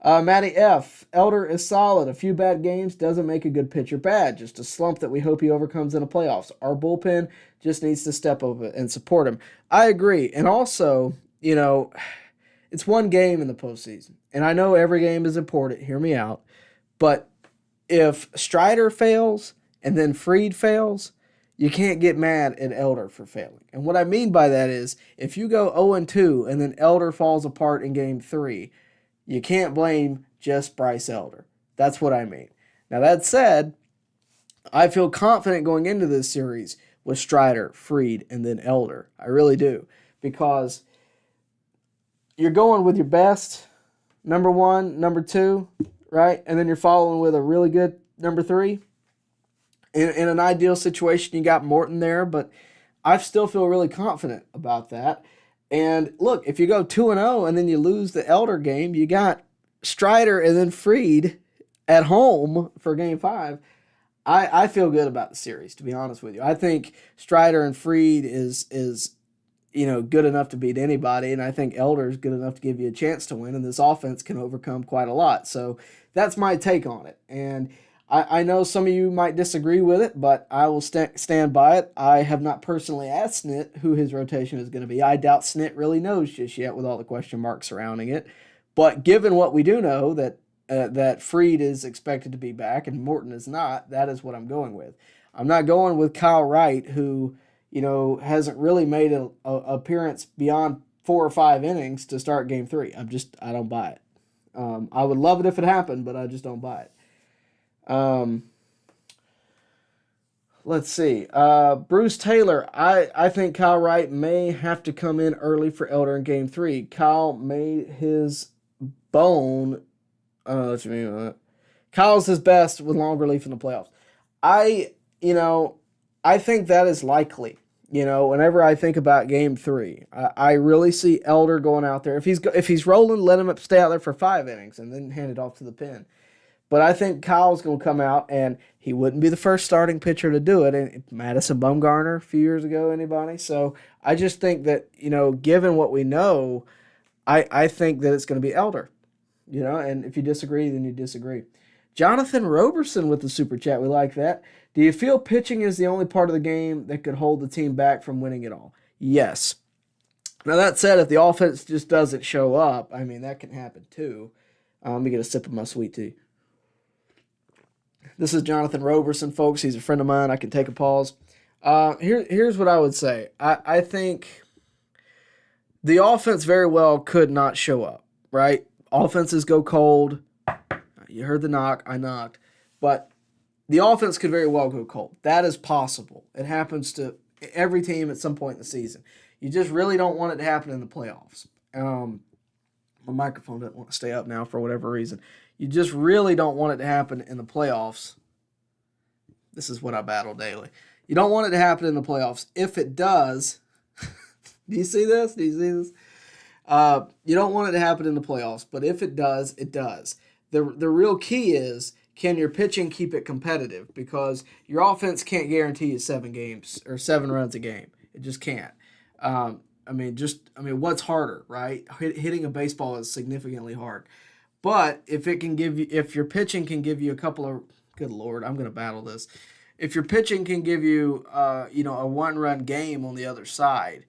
S6: Matty F. Elder is solid. A few bad games doesn't make a good pitcher bad. Just a slump that we hope he overcomes in the playoffs. Our bullpen just needs to step up and support him. I agree. And also, it's one game in the postseason. And I know every game is important. Hear me out. But if Strider fails and then Fried fails, you can't get mad at Elder for failing. And what I mean by that is if you go 0-2 and then Elder falls apart in Game 3, you can't blame just Bryce Elder. That's what I mean. Now, that said, I feel confident going into this series with Strider, Fried, and then Elder. I really do. Because you're going with your best, number 1, number 2, right? And then you're following with a really good number 3. In an ideal situation, you got Morton there, but I still feel really confident about that. And look, if you go 2-0 and then you lose the Elder game, you got Strider and then Fried at home for Game 5. I feel good about the series, to be honest with you. I think Strider and Fried is good enough to beat anybody, and I think Elder is good enough to give you a chance to win, and this offense can overcome quite a lot. So that's my take on it. And I know some of you might disagree with it, but I will stand by it. I have not personally asked Snit who his rotation is going to be. I doubt Snit really knows just yet with all the question marks surrounding it. But given what we do know, that Fried is expected to be back and Morton is not, that is what I'm going with. I'm not going with Kyle Wright, who hasn't really made an appearance beyond 4 or 5 innings to start Game 3. I don't buy it. I would love it if it happened, but I just don't buy it. Let's see. Bruce Taylor, I think Kyle Wright may have to come in early for Elder in Game 3. Kyle made his bone. Kyle's his best with long relief in the playoffs. I think that is likely. Whenever I think about Game 3, I really see Elder going out there. If he's rolling, let him stay out there for 5 innings and then hand it off to the pen. But I think Kyle's going to come out, and he wouldn't be the first starting pitcher to do it. And Madison Bumgarner a few years ago, anybody? So I just think that, given what we know, I think that it's going to be Elder. And if you disagree, then you disagree. Jonathan Roberson with the Super Chat. We like that. Do you feel pitching is the only part of the game that could hold the team back from winning it all? Yes. Now, that said, if the offense just doesn't show up, that can happen too. Let me get a sip of my sweet tea. This is Jonathan Roberson, folks. He's a friend of mine. I can take a pause. Here's what I would say. I think the offense very well could not show up, right? Offenses go cold. You heard the knock. I knocked. But the offense could very well go cold. That is possible. It happens to every team at some point in the season. You just really don't want it to happen in the playoffs. My microphone doesn't want to stay up now for whatever reason. You just really don't want it to happen in the playoffs. This is what I battle daily. You don't want it to happen in the playoffs. If it does, do you see this? You don't want it to happen in the playoffs, but if it does, it does. The real key is, can your pitching keep it competitive? Because your offense can't guarantee you 7 games or 7 runs a game. It just can't. What's harder, right? Hitting a baseball is significantly hard. But if your pitching can give you a couple of, good Lord, I'm going to battle this. If your pitching can give you, a 1-run game on the other side,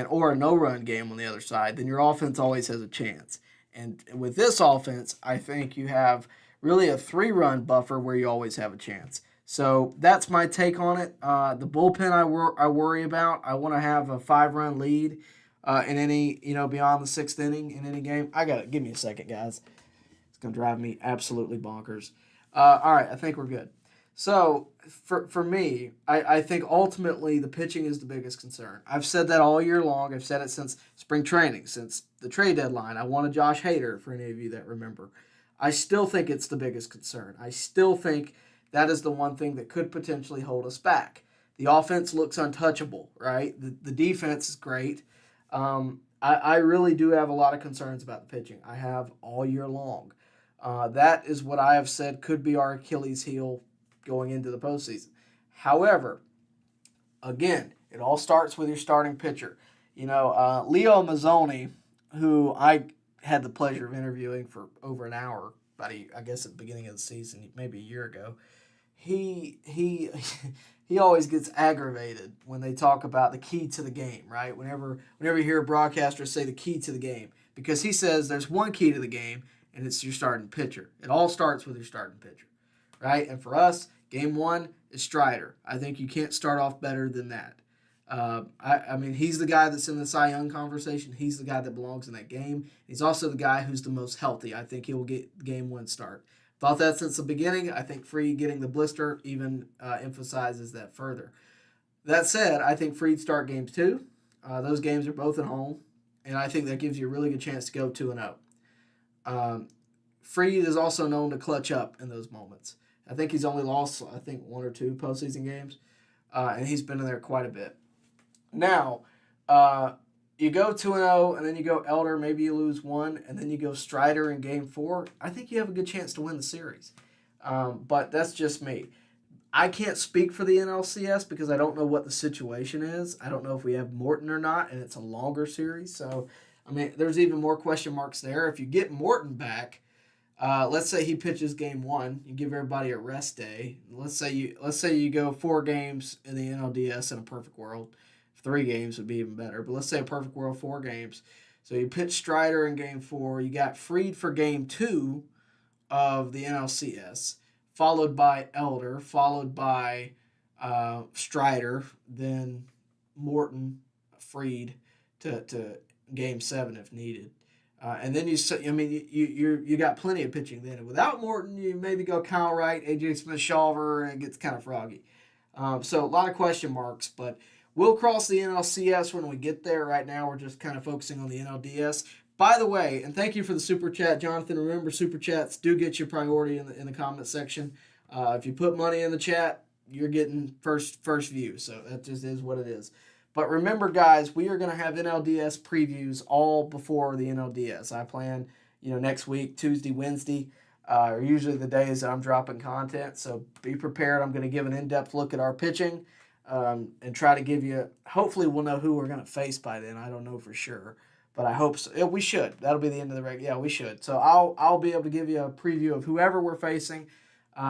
S6: or a no-run game on the other side, then your offense always has a chance. And with this offense, I think you have really a 3-run buffer where you always have a chance. So that's my take on it. The bullpen I worry about. I want to have a 5-run lead in any, beyond the 6th inning in any game. Give me a second, guys. It's going to drive me absolutely bonkers. All right, I think we're good. So for me, I think ultimately the pitching is the biggest concern. I've said that all year long. I've said it since spring training, since the trade deadline. I wanted Josh Hader, for any of you that remember. I still think it's the biggest concern. I still think that is the one thing that could potentially hold us back. The offense looks untouchable, right? The defense is great. I really do have a lot of concerns about the pitching. I have all year long. That is what I have said could be our Achilles heel going into the postseason. However, again, it all starts with your starting pitcher. Leo Mazzoni, who I had the pleasure of interviewing for over an hour, at the beginning of the season, maybe a year ago. He always gets aggravated when they talk about the key to the game, right? Whenever you hear a broadcaster say the key to the game, because he says there's one key to the game, and it's your starting pitcher. It all starts with your starting pitcher, right? And for us, game 1 is Strider. I think you can't start off better than that. He's the guy that's in the Cy Young conversation. He's the guy that belongs in that game. He's also the guy who's the most healthy. I think he will get game 1 start. Thought that since the beginning. I think Fried getting the blister even emphasizes that further. That said, I think Fried start games 2. Those games are both at home, and I think that gives you a really good chance to go 2-0. Fried is also known to clutch up in those moments. I think he's only lost, 1 or 2 postseason games, and he's been in there quite a bit. Now, you go 2-0, and then you go Elder, maybe you lose 1, and then you go Strider in game 4. I think you have a good chance to win the series. But that's just me. I can't speak for the NLCS because I don't know what the situation is. I don't know if we have Morton or not, and it's a longer series. So, there's even more question marks there. If you get Morton back, let's say he pitches game 1, you give everybody a rest day. Let's say you go 4 games in the NLDS in a perfect world. 3 games would be even better. But let's say a perfect world, 4 games. So you pitch Strider in game 4. You got Fried for game 2 of the NLCS, followed by Elder, followed by Strider, then Morton, Fried to game 7 if needed. And then you got plenty of pitching then. Without Morton, you maybe go Kyle Wright, AJ Smith-Shawver, and it gets kind of froggy. So a lot of question marks, but we'll cross the NLCS when we get there. Right now, we're just kind of focusing on the NLDS. By the way, and thank you for the super chat, Jonathan. Remember, super chats do get you priority in the comment section. If you put money in the chat, you're getting first view. So that just is what it is. But remember, guys, we are going to have NLDS previews all before the NLDS. I plan, next week, Tuesday, Wednesday, are usually the days that I'm dropping content. So be prepared. I'm going to give an in-depth look at our pitching. And try to give you, hopefully we'll know who we're going to face by then. I don't know for sure, but I hope so. Yeah, we should. That'll be the end of the regular. Yeah, we should. So I'll be able to give you a preview of whoever we're facing. We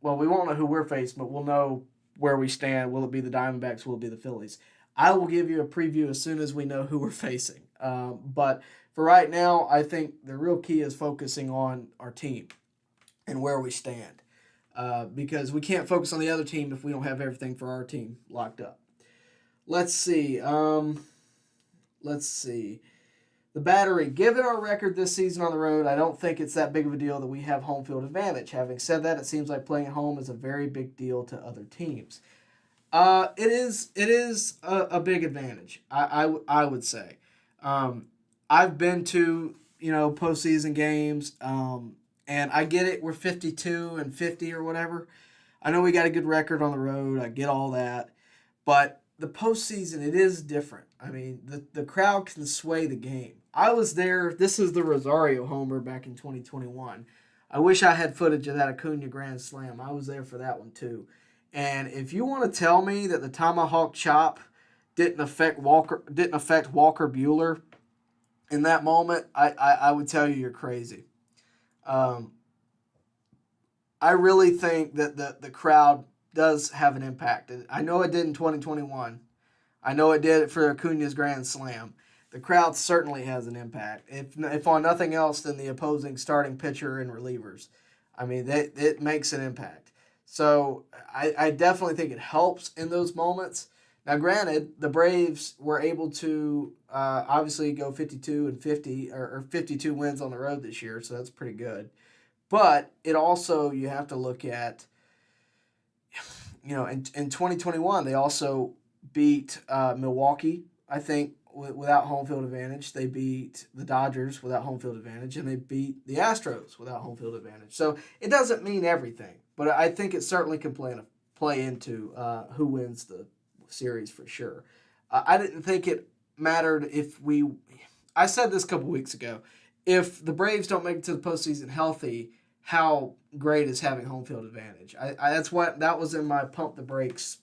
S6: won't know who we're facing, but we'll know where we stand. Will it be the Diamondbacks? Will it be the Phillies? I will give you a preview as soon as we know who we're facing. But for right now, I think the real key is focusing on our team and where we stand. Because we can't focus on the other team if we don't have everything for our team locked up. Let's see. The Battery. Given our record this season on the road, I don't think it's that big of a deal that we have home field advantage. Having said that, it seems like playing at home is a very big deal to other teams. It is a big advantage, I would say. I've been to, postseason games, and I get it. We're 52 and 50 or whatever. I know we got a good record on the road. I get all that. But the postseason, it is different. The crowd can sway the game. I was there. This is the Rosario homer back in 2021. I wish I had footage of that Acuna grand slam. I was there for that one too. And if you want to tell me that the tomahawk chop didn't affect Walker Buehler in that moment, I would tell you you're crazy. I really think that the crowd does have an impact. I know it did in 2021. I know it did for Acuna's grand slam. The crowd certainly has an impact, if on nothing else than the opposing starting pitcher and relievers. I mean, it makes an impact. So I definitely think it helps in those moments. Now, granted, the Braves were able to obviously go 52 and 50 or 52 wins on the road this year, so that's pretty good. But it also, you have to look at, in 2021, they also beat Milwaukee, I think, without home field advantage. They beat the Dodgers without home field advantage, and they beat the Astros without home field advantage. So it doesn't mean everything, but I think it certainly can play into who wins the series for sure. I didn't think it mattered I said this a couple weeks ago, if the Braves don't make it to the postseason healthy, how great is having home field advantage? That was in my pump the brakes,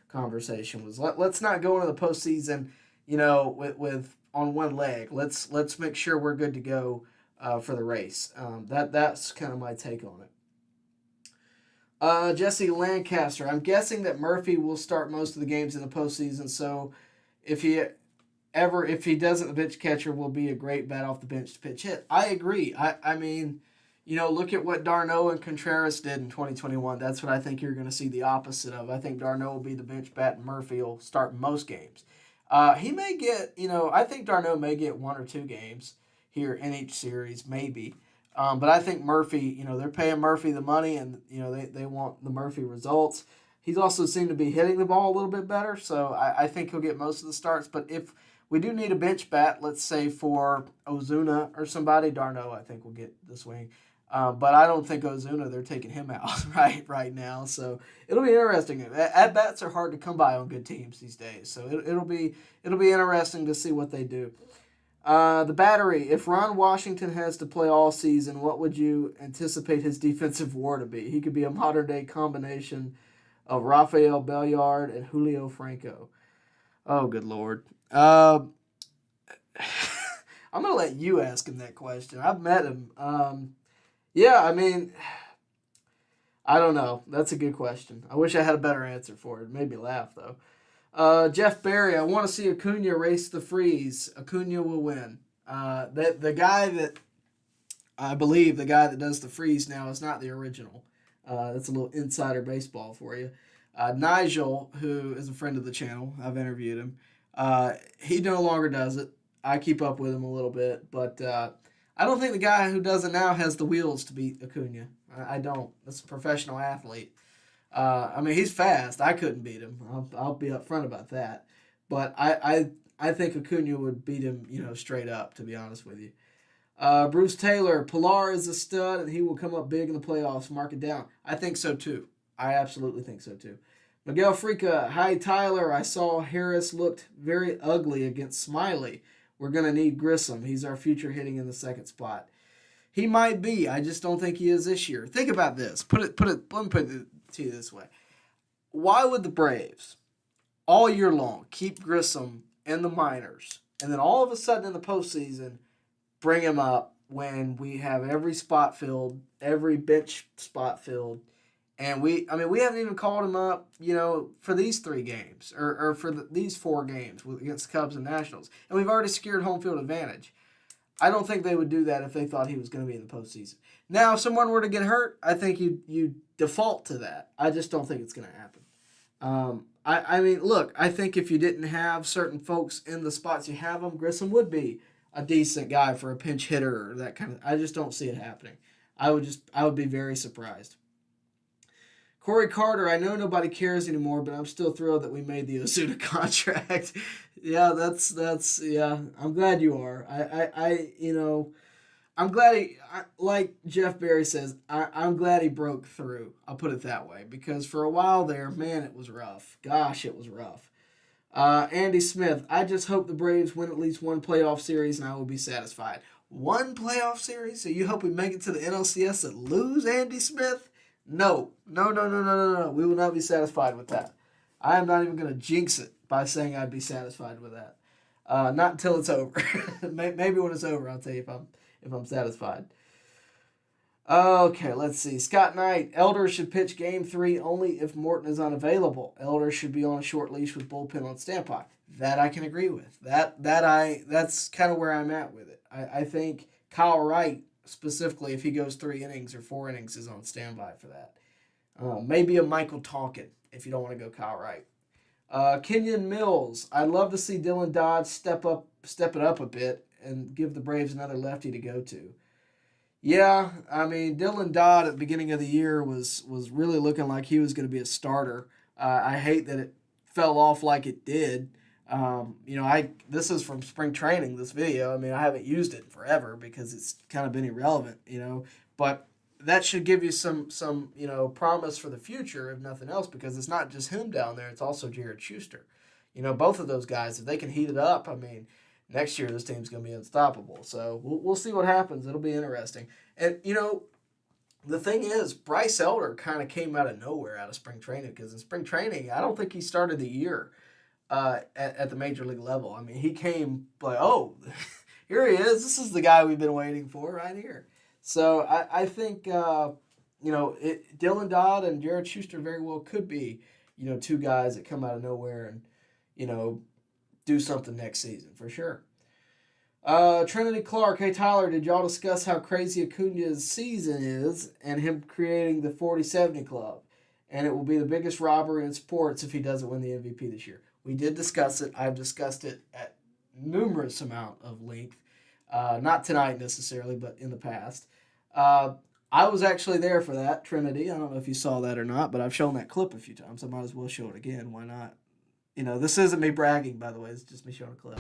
S6: conversation was let's not go into the postseason, with on one leg. Let's make sure we're good to go for the race. That's kind of my take on it. Jesse Lancaster, I'm guessing that Murphy will start most of the games in the postseason. So if he doesn't, the bench catcher will be a great bat off the bench to pitch hit. I agree. I mean, look at what d'Arnaud and Contreras did in 2021. That's what I think you're going to see the opposite of. I think d'Arnaud will be the bench bat and Murphy will start most games. He may get, I think d'Arnaud may get 1 or 2 games here in each series, maybe. But I think Murphy, they're paying Murphy the money and, they want the Murphy results. He's also seemed to be hitting the ball a little bit better, so I think he'll get most of the starts. But if we do need a bench bat, let's say for Ozuna or somebody, d'Arnaud I think will get the swing. But I don't think Ozuna, they're taking him out right now. So it'll be interesting. At-bats are hard to come by on good teams these days. So it'll be interesting to see what they do. The battery, if Ron Washington has to play all season, what would you anticipate his defensive war to be? He could be a modern-day combination of Rafael Belliard and Julio Franco. Oh, good Lord. I'm going to let you ask him that question. I've met him. Yeah, I mean, I don't know. That's a good question. I wish I had a better answer for it. It made me laugh, though. Jeff Barry, I want to see Acuña race the freeze. Acuña will win. The guy that, I believe the guy that does the freeze now is not the original. That's a little insider baseball for you. Nigel, who is a friend of the channel, I've interviewed him. He no longer does it. I keep up with him a little bit, but I don't think the guy who does it now has the wheels to beat Acuña. I don't. That's a professional athlete. I mean, he's fast. I couldn't beat him. I'll be upfront about that. But I think Acuña would beat him, straight up, to be honest with you. Bruce Taylor, Pilar is a stud, and he will come up big in the playoffs. Mark it down. I think so, too. I absolutely think so, too. Miguel Frica, hi, Tyler. I saw Harris looked very ugly against Smiley. We're going to need Grissom. He's our future hitting in the second spot. He might be. I just don't think he is this year. Think about this. Let me put it to you this way. Why would the Braves all year long keep Grissom in the minors and then all of a sudden in the postseason bring him up when we have every spot filled, every bench spot filled, and we haven't even called him up, for these 3 games or for these 4 games against the Cubs and Nationals. And we've already secured home field advantage. I don't think they would do that if they thought he was going to be in the postseason. Now, if someone were to get hurt, I think you default to that. I just don't think it's going to happen. I mean, look, I think if you didn't have certain folks in the spots you have them, Grissom would be a decent guy for a pinch hitter or that kind of. I just don't see it happening. I would be very surprised. Corey Carter, I know nobody cares anymore, but I'm still thrilled that we made the Ozuna contract. Yeah, that's yeah. I'm glad you are. I'm glad like Jeff Barry says, I'm glad he broke through. I'll put it that way, because for a while there, man, it was rough. Gosh, it was rough. Andy Smith, I just hope the Braves win at least one playoff series and I will be satisfied. One playoff series? So you hope we make it to the NLCS and lose Andy Smith? No. No. We will not be satisfied with that. I am not even going to jinx it by saying I'd be satisfied with that. Not until it's over. Maybe when it's over, I'll tell you if I'm satisfied. Okay, let's see. Scott Knight, Elder should pitch Game 3 only if Morton is unavailable. Elder should be on a short leash with bullpen on standby. That I can agree with. That's kind of where I'm at with it. I think Kyle Wright, specifically, if he goes 3 innings or 4 innings, is on standby for that. Maybe a Michael Tonkin if you don't want to go Kyle Wright. Kenyon Mills, I'd love to see Dylan Dodd step it up a bit and give the Braves another lefty to go to. Yeah, I mean, Dylan Dodd at the beginning of the year was really looking like he was going to be a starter. I hate that it fell off like it did. This is from spring training, this video. I mean, I haven't used it forever because it's kind of been irrelevant, but that should give you some promise for the future, if nothing else, because it's not just him down there, it's also Jared Schuster. Both of those guys, if they can heat it up, I mean, next year this team's going to be unstoppable. So we'll see what happens. It'll be interesting. And, the thing is, Bryce Elder kind of came out of nowhere out of spring training, because in spring training, I don't think he started the year at the major league level. I mean, he came like, oh, here he is. This is the guy we've been waiting for right here. So I think, Dylan Dodd and Jared Schuster very well could be, 2 guys that come out of nowhere and, do something next season for sure. Trinity Clark, hey Tyler, did y'all discuss how crazy Acuña's season is and him creating the 40-70 club? And it will be the biggest robbery in sports if he doesn't win the MVP this year. We did discuss it. I've discussed it at numerous amount of length. Not tonight necessarily, but in the past. I was actually there for that, Trinity. I don't know if you saw that or not, but I've shown that clip a few times. I might as well show it again. Why not? This isn't me bragging, by the way. It's just me showing a clip.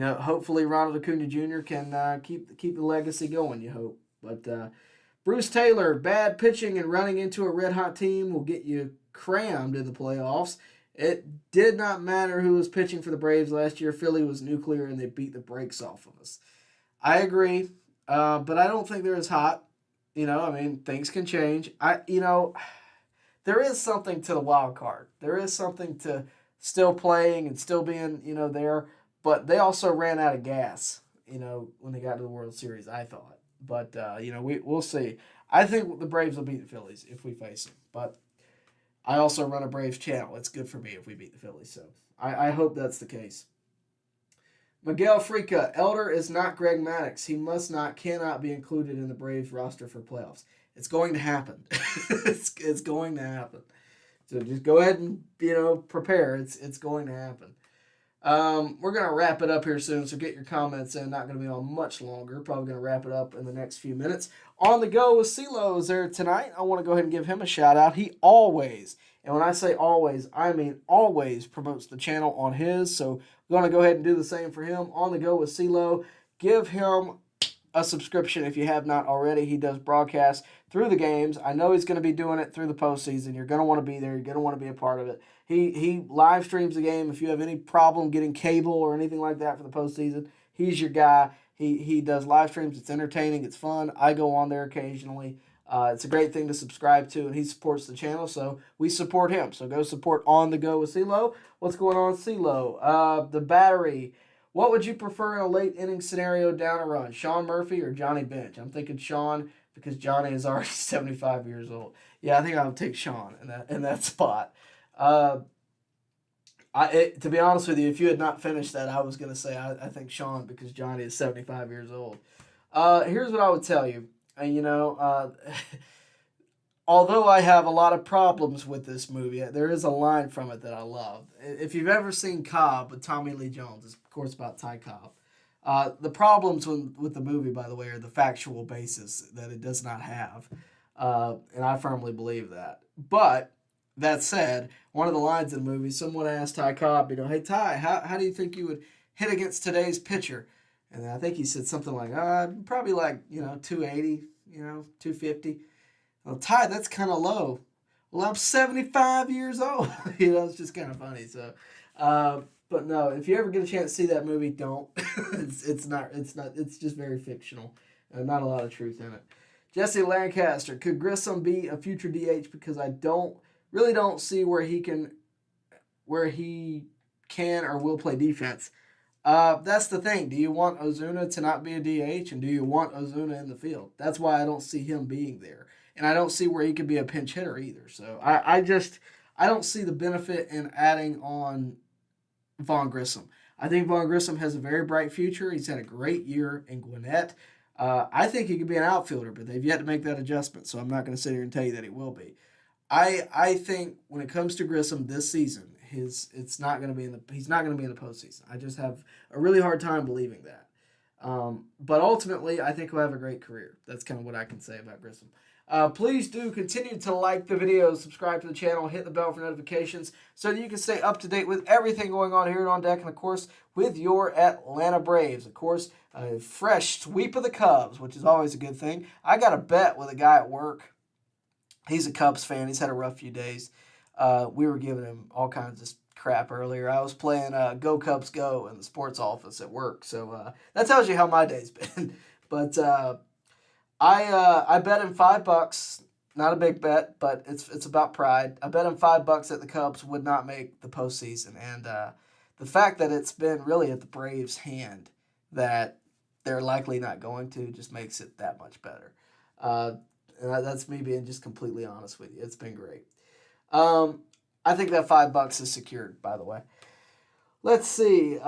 S6: Hopefully Ronald Acuña Jr. can keep the legacy going, you hope. But Bruce Taylor, bad pitching and running into a red-hot team will get you crammed in the playoffs. It did not matter who was pitching for the Braves last year. Philly was nuclear, and they beat the brakes off of us. I agree, but I don't think they're as hot. Things can change. There is something to the wild card. There is something to still playing and still being, there. But they also ran out of gas, when they got to the World Series, I thought. But, we'll see. I think the Braves will beat the Phillies if we face them. But I also run a Braves channel. It's good for me if we beat the Phillies. So I hope that's the case. Miguel Frica, Elder is not Greg Maddux. He cannot be included in the Braves roster for playoffs. It's going to happen. It's going to happen. So just go ahead and, prepare. It's going to happen. We're going to wrap it up here soon, so get your comments in. Not going to be on much longer. Probably going to wrap it up in the next few minutes. On the Go with CeeLo is there tonight. I want to go ahead and give him a shout-out. He always, and when I say always, I mean always promotes the channel on his, so we're going to go ahead and do the same for him. On the Go with CeeLo. Give him a subscription if you have not already. He does broadcasts through the games. I know he's going to be doing it through the postseason. You're going to want to be there. You're going to want to be a part of it. He live streams the game. If you have any problem getting cable or anything like that for the postseason, he's your guy. He does live streams. It's entertaining. It's fun. I go on there occasionally. It's a great thing to subscribe to, and he supports the channel, so we support him. So go support On the Go with CeeLo. What's going on, CeeLo? The Battery. What would you prefer in a late inning scenario down a run, Sean Murphy or Johnny Bench? I'm thinking Sean because Johnny is already 75 years old. Yeah, I think I would take Sean in that spot. To be honest with you, if you had not finished that, I was going to say I think Sean because Johnny is 75 years old. Here's what I would tell you. although I have a lot of problems with this movie, there is a line from it that I love. If you've ever seen Cobb with Tommy Lee Jones, it's of course about Ty Cobb. The problems with the movie, by the way, are the factual basis that it does not have. And I firmly believe that. But that said, one of the lines in the movie, someone asked Ty Cobb, hey, Ty, how do you think you would hit against today's pitcher? And I think he said something like, probably like, 280, 250. Well, Ty, that's kind of low. Well, I'm 75 years old. It's just kind of funny. So, but no, if you ever get a chance to see that movie, don't. It's just very fictional. Not a lot of truth in it. Jesse Lancaster, could Grissom be a future DH? Because I really don't see where he can or will play defense. That's the thing. Do you want Ozuna to not be a DH, and do you want Ozuna in the field? That's why I don't see him being there. And I don't see where he could be a pinch hitter either. So I don't see the benefit in adding on Vaughn Grissom. I think Vaughn Grissom has a very bright future. He's had a great year in Gwinnett. I think he could be an outfielder, but they've yet to make that adjustment, so I'm not going to sit here and tell you that he will be. I think when it comes to Grissom this season, he's not going to be in the postseason. I just have a really hard time believing that. But ultimately, I think he'll have a great career. That's kind of what I can say about Grissom. Please do continue to like the video, subscribe to the channel, hit the bell for notifications so that you can stay up to date with everything going on here at On Deck and, of course, with your Atlanta Braves. Of course, a fresh sweep of the Cubs, which is always a good thing. I got a bet with a guy at work. He's a Cubs fan. He's had a rough few days. We were giving him all kinds of crap earlier. I was playing Go Cubs Go in the sports office at work. So that tells you how my day's been. But I bet him $5. Not a big bet, but it's about pride. I bet him $5 that the Cubs would not make the postseason. And the fact that it's been really at the Braves' hand that they're likely not going to just makes it that much better. And that's me being just completely honest with you. It's been great. I think that $5 is secured, by the way. Let's see.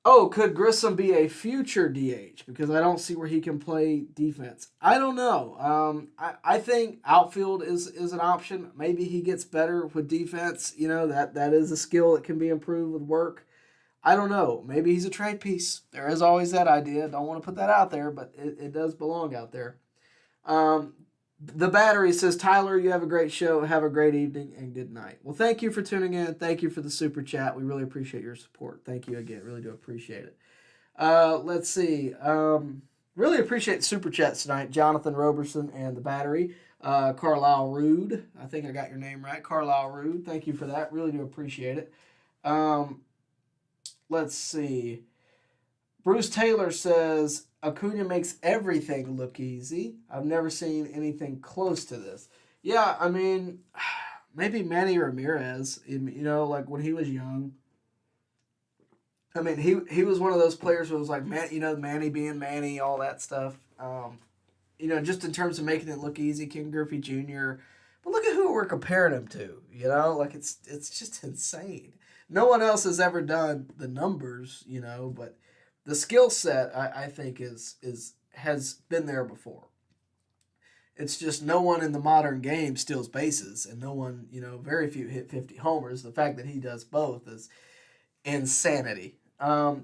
S6: Could Grissom be a future DH? Because I don't see where he can play defense. I don't know. I think outfield is an option. Maybe he gets better with defense. That is a skill that can be improved with work. I don't know. Maybe he's a trade piece. There is always that idea. Don't want to put that out there, but it does belong out there. The Battery says, Tyler, you have a great show. Have a great evening and good night. Well, thank you for tuning in. Thank you for the super chat. We really appreciate your support. Thank you again. Really do appreciate it. Let's see. Really appreciate the super chats tonight. Jonathan Roberson and the Battery. Carlisle Rude. I think I got your name right. Carlisle Rude. Thank you for that. Really do appreciate it. Let's see. Bruce Taylor says, Acuña makes everything look easy. I've never seen anything close to this. Yeah, I mean, maybe Manny Ramirez, like when he was young. I mean, he was one of those players who was like, Manny being Manny, all that stuff. Just in terms of making it look easy, Ken Griffey Jr. But look at who we're comparing him to, like it's just insane. No one else has ever done the numbers, but the skill set, I think, has been there before. It's just no one in the modern game steals bases, and no one, very few hit 50 homers. The fact that he does both is insanity.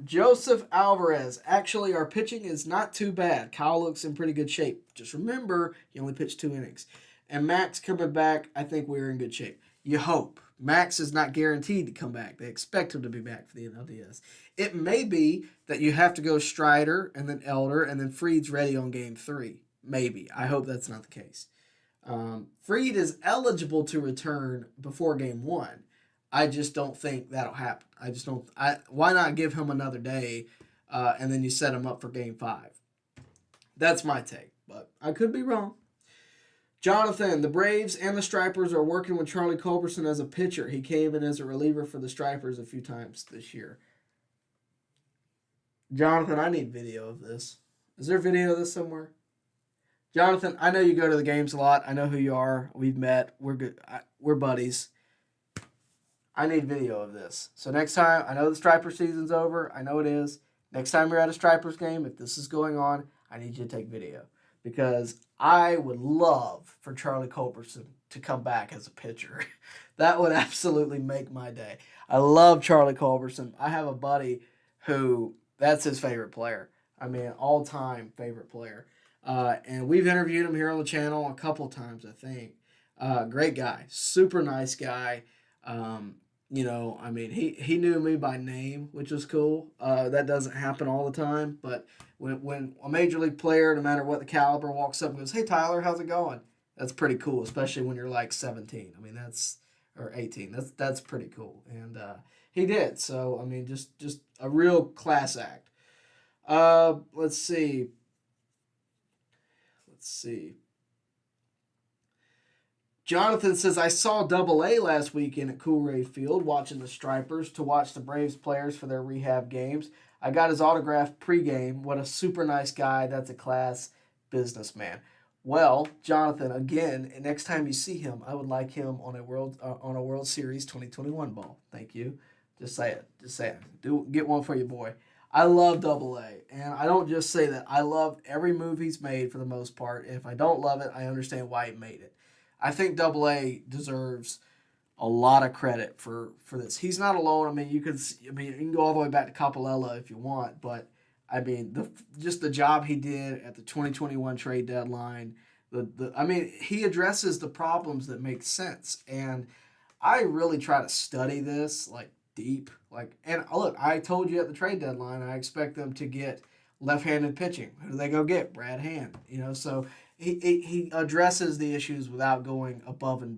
S6: Joseph Alvarez, actually, our pitching is not too bad. Kyle looks in pretty good shape. Just remember, he only pitched 2 innings. And Max coming back, I think we're in good shape. You hope. Max is not guaranteed to come back. They expect him to be back for the NLDS. It may be that you have to go Strider and then Elder and then Fried's ready on game 3. Maybe. I hope that's not the case. Fried is eligible to return before game 1. I just don't think that'll happen. Why not give him another day and then you set him up for game 5? That's my take, but I could be wrong. Jonathan, the Braves and the Stripers are working with Charlie Culberson as a pitcher. He came in as a reliever for the Stripers a few times this year. Jonathan, I need video of this. Is there video of this somewhere? Jonathan, I know you go to the games a lot. I know who you are. We've met. We're good. We're buddies. I need video of this. So next time, I know the Striper season's over. I know it is. Next time you're at a Stripers game, if this is going on, I need you to take video. because I would love for Charlie Culberson to come back as a pitcher. That would absolutely make my day. I love Charlie Culberson. I have a buddy who that's his favorite player. I mean, all-time favorite player. And we've interviewed him here on the channel a couple times, I think. Great guy, super nice guy. You know, I mean, he knew me by name, which was cool. That doesn't happen all the time, but when a major league player, no matter what the caliber, walks up and goes, "Hey Tyler, how's it going?" That's pretty cool, especially when you're like 17. I mean, or 18. That's pretty cool, and he did. So I mean, just a real class act. Let's see. Jonathan says, I saw Double-A last weekend at Coolray Field watching the Stripers to watch the Braves players for their rehab games. I got his autograph pregame. What a super nice guy. That's a class businessman. Well, Jonathan, again, next time you see him, I would like him on a World Series 2021 ball. Thank you. Just say it. Get one for your boy. I love Double-A, and I don't just say that. I love every move he's made for the most part. If I don't love it, I understand why he made it. I think Double-A deserves a lot of credit for this. He's not alone. I mean, you can go all the way back to Capalella if you want, but I mean, the job he did at the 2021 trade deadline. I mean, he addresses the problems that make sense, and I really try to study this like deep. And look, I told you at the trade deadline, I expect them to get left-handed pitching. Who do they go get? Brad Hand. You know, so. He addresses the issues without going above the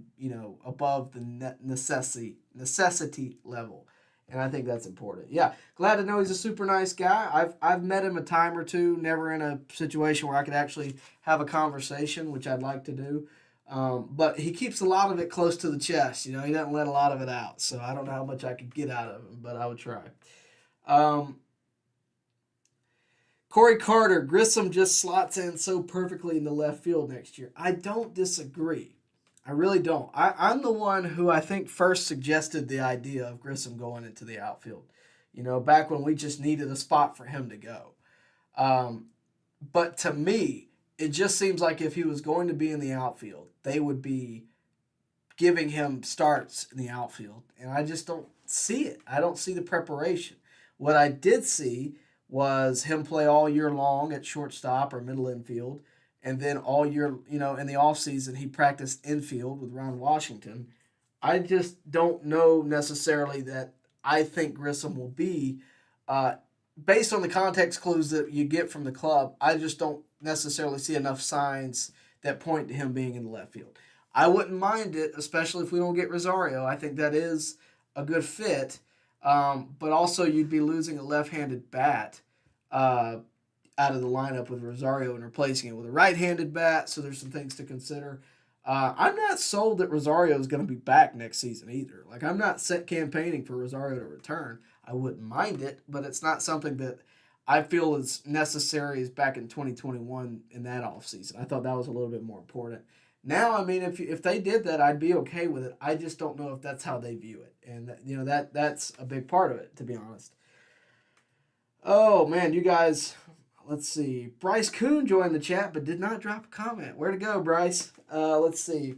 S6: necessity level, and I think that's important. Yeah, glad to know he's a super nice guy. I've met him a time or two, never in a situation where I could actually have a conversation, which I'd like to do. But he keeps a lot of it close to the chest. You know, he doesn't let a lot of it out. So I don't know how much I could get out of him, but I would try. Corey Carter, Grissom just slots in so perfectly in the left field next year. I don't disagree. I really don't. I'm the one who I think first suggested the idea of Grissom going into the outfield. You know, back when we just needed a spot for him to go. But to me, it just seems like if he was going to be in the outfield, they would be giving him starts in the outfield. And I just don't see it. I don't see the preparation. What I did see was him play all year long at shortstop or middle infield, and then all year, in the offseason, he practiced infield with Ron Washington. I just don't know necessarily that I think Grissom will be, based on the context clues that you get from the club, I just don't necessarily see enough signs that point to him being in the left field. I wouldn't mind it, especially if we don't get Rosario. I think that is a good fit. But also you'd be losing a left-handed bat out of the lineup with Rosario and replacing it with a right-handed bat, so there's some things to consider. I'm not sold that Rosario is going to be back next season either. Like, I'm not campaigning for Rosario to return. I wouldn't mind it, but it's not something that I feel is necessary as back in 2021 in that offseason. I thought that was a little bit more important. Now, I mean, if they did that, I'd be okay with it. I just don't know if that's how they view it. And, that's a big part of it, to be honest. Oh, man, you guys, let's see. Bryce Kuhn joined the chat but did not drop a comment. Where to go, Bryce? Let's see.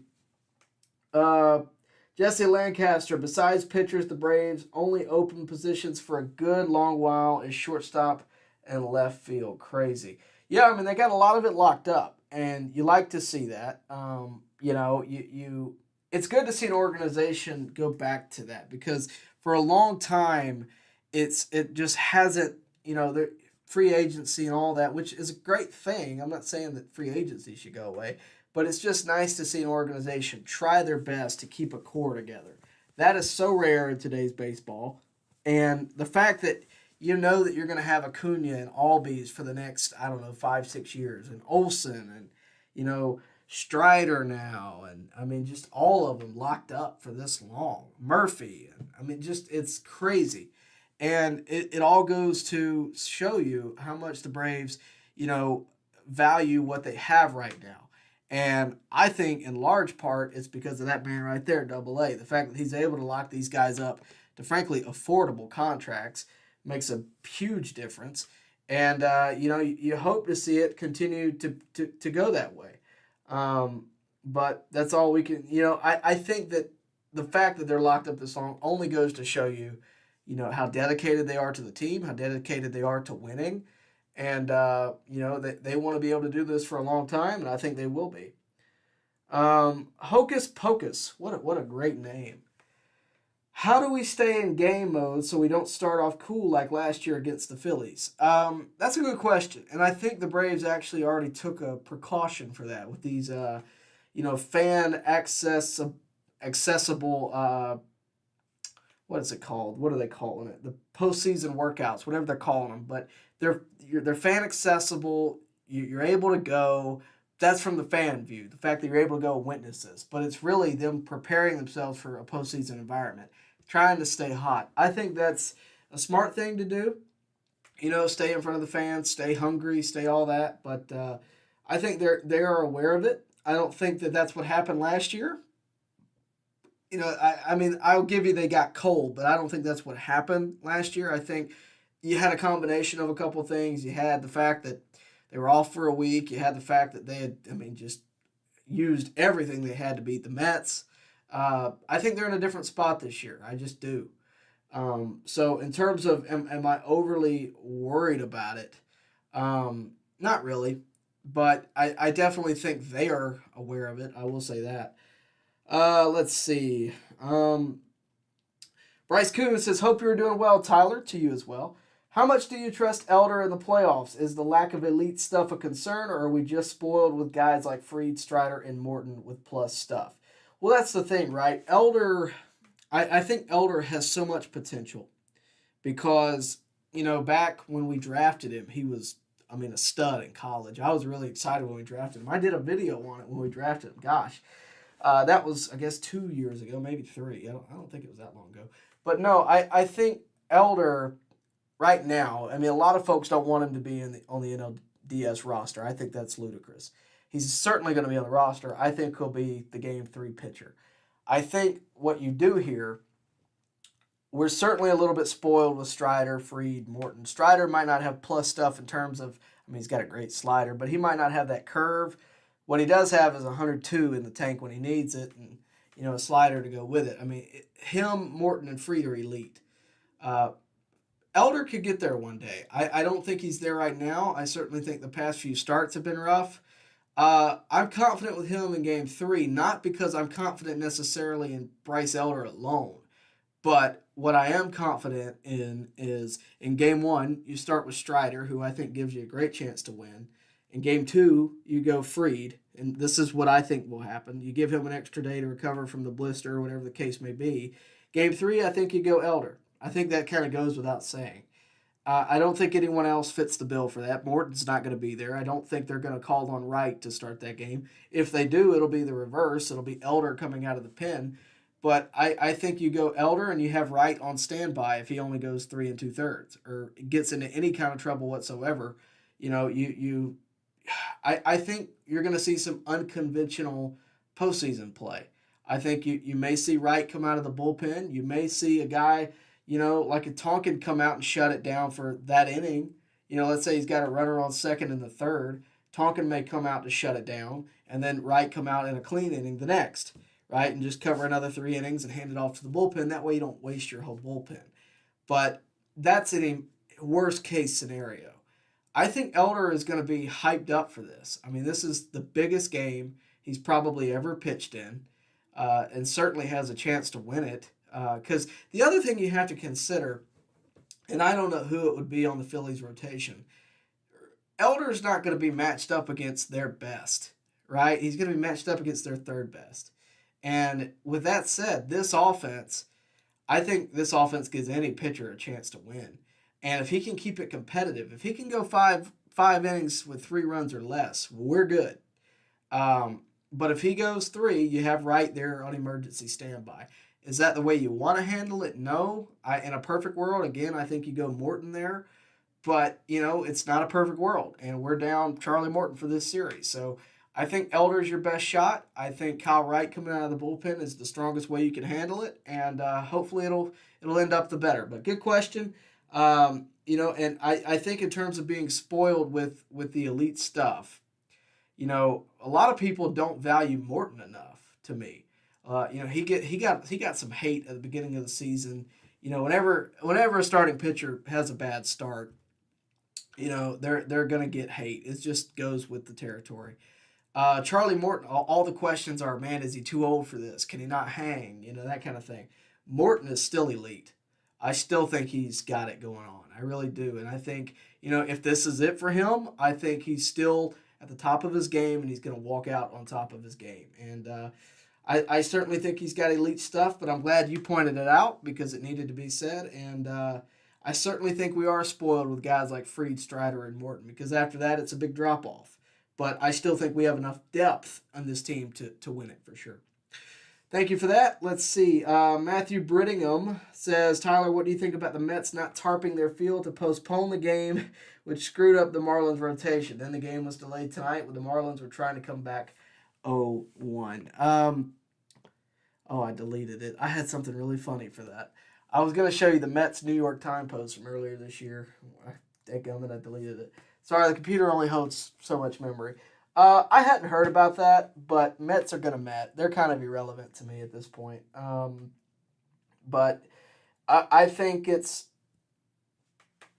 S6: Jesse Lancaster, besides pitchers, the Braves' only open positions for a good long while is shortstop and left field. Crazy. Yeah, I mean, they got a lot of it locked up. And you like to see that. It's good to see an organization go back to that, because for a long time, it just hasn't, the free agency and all that, which is a great thing. I'm not saying that free agency should go away, but it's just nice to see an organization try their best to keep a core together. That is so rare in today's baseball. And the fact that that you're going to have Acuña and Albies for the next, 5-6 years, and Olsen and, Strider now, and I mean, just all of them locked up for this long. Murphy, and I mean, it's crazy. And it all goes to show you how much the Braves, value what they have right now. And I think in large part it's because of that man right there, Double-A. The fact that he's able to lock these guys up to, frankly, affordable contracts makes a huge difference. And, you hope to see it continue to go that way. But that's all we can, I think that the fact that they're locked up this long only goes to show you, how dedicated they are to the team, how dedicated they are to winning. And, they want to be able to do this for a long time, and I think they will be. Hocus Pocus. What a great name. How do we stay in game mode so we don't start off cool like last year against the Phillies? That's a good question, and I think the Braves actually already took a precaution for that with these, fan accessible. What is it called? What are they calling it? The postseason workouts, whatever they're calling them. But they're fan accessible. You're able to go. That's from the fan view, the fact that you're able to go witness this. But it's really them preparing themselves for a postseason environment, trying to stay hot. I think that's a smart thing to do. Stay in front of the fans, stay hungry, stay all that. But I think they are aware of it. I don't think that that's what happened last year. I mean, I'll give you they got cold, but I don't think that's what happened last year. I think you had a combination of a couple things. You had the fact that they were off for a week. You had the fact that they had, just used everything they had to beat the Mets. I think they're in a different spot this year. I just do. So in terms of am I overly worried about it? Not really. But I definitely think they are aware of it. I will say that. Let's see. Bryce Coon says, hope you're doing well, Tyler. To you as well. How much do you trust Elder in the playoffs? Is the lack of elite stuff a concern, or are we just spoiled with guys like Fried, Strider, and Morton with plus stuff? Well, that's the thing, right? Elder, I think Elder has so much potential because, back when we drafted him, he was, a stud in college. I was really excited when we drafted him. I did a video on it when we drafted him. Gosh, that was, I guess, 2 years ago, maybe 3. I don't think it was that long ago. But no, I think Elder right now, a lot of folks don't want him to be on the NLDS roster. I think that's ludicrous. He's certainly going to be on the roster. I think he'll be the Game 3 pitcher. I think what you do here, we're certainly a little bit spoiled with Strider, Fried, Morton. Strider might not have plus stuff in terms of, he's got a great slider, but he might not have that curve. What he does have is 102 in the tank when he needs it and, a slider to go with it. Him, Morton, and Fried are elite. Elder could get there one day. I don't think he's there right now. I certainly think the past few starts have been rough. I'm confident with him in Game 3, not because I'm confident necessarily in Bryce Elder alone, but what I am confident in is in Game 1, you start with Strider, who I think gives you a great chance to win. In Game 2, you go Fried, and this is what I think will happen. You give him an extra day to recover from the blister or whatever the case may be. Game 3, I think you go Elder. I think that kind of goes without saying. I don't think anyone else fits the bill for that. Morton's not going to be there. I don't think they're going to call on Wright to start that game. If they do, it'll be the reverse. It'll be Elder coming out of the pen. But I think you go Elder and you have Wright on standby if he only goes 3 2/3 or gets into any kind of trouble whatsoever. I think you're going to see some unconventional postseason play. I think you may see Wright come out of the bullpen. You may see a guy, like a Tonkin come out and shut it down for that inning. Let's say he's got a runner on second in the third. Tonkin may come out to shut it down, and then Wright come out in a clean inning the next, right? And just cover another 3 innings and hand it off to the bullpen. That way you don't waste your whole bullpen. But that's in a worst-case scenario. I think Elder is going to be hyped up for this. This is the biggest game he's probably ever pitched in, and certainly has a chance to win it. Because the other thing you have to consider, and I don't know who it would be on the Phillies rotation, Elder's not going to be matched up against their best, right? He's going to be matched up against their third best. And with that said, I think this offense gives any pitcher a chance to win. And if he can keep it competitive, if he can go five innings with 3 runs or less, we're good. But if he goes 3, you have Wright there on emergency standby. Is that the way you want to handle it? No. In a perfect world, again, I think you go Morton there. But, it's not a perfect world. And we're down Charlie Morton for this series. So I think Elder's your best shot. I think Kyle Wright coming out of the bullpen is the strongest way you can handle it. And hopefully it'll end up the better. But good question. And I think in terms of being spoiled with the elite stuff, a lot of people don't value Morton enough to me. He got some hate at the beginning of the season. Whenever a starting pitcher has a bad start, they're gonna get hate. It just goes with the territory. Charlie Morton, all the questions are, man, is he too old for this? Can he not hang? That kind of thing. Morton is still elite. I still think he's got it going on. I really do. And I think, if this is it for him, I think he's still at the top of his game and he's going to walk out on top of his game. And I certainly think he's got elite stuff, but I'm glad you pointed it out because it needed to be said. And I certainly think we are spoiled with guys like Fried, Strider, and Morton because after that, it's a big drop-off. But I still think we have enough depth on this team to win it for sure. Thank you for that. Let's see. Matthew Brittingham says, Tyler, what do you think about the Mets not tarping their field to postpone the game, which screwed up the Marlins rotation? Then the game was delayed tonight when the Marlins were trying to come back 0-1. I deleted it. I had something really funny for that. I was going to show you the Mets New York Times post from earlier this year. I deleted it. Sorry, the computer only holds so much memory. I hadn't heard about that, but Mets are going to Met. They're kind of irrelevant to me at this point. But I think it's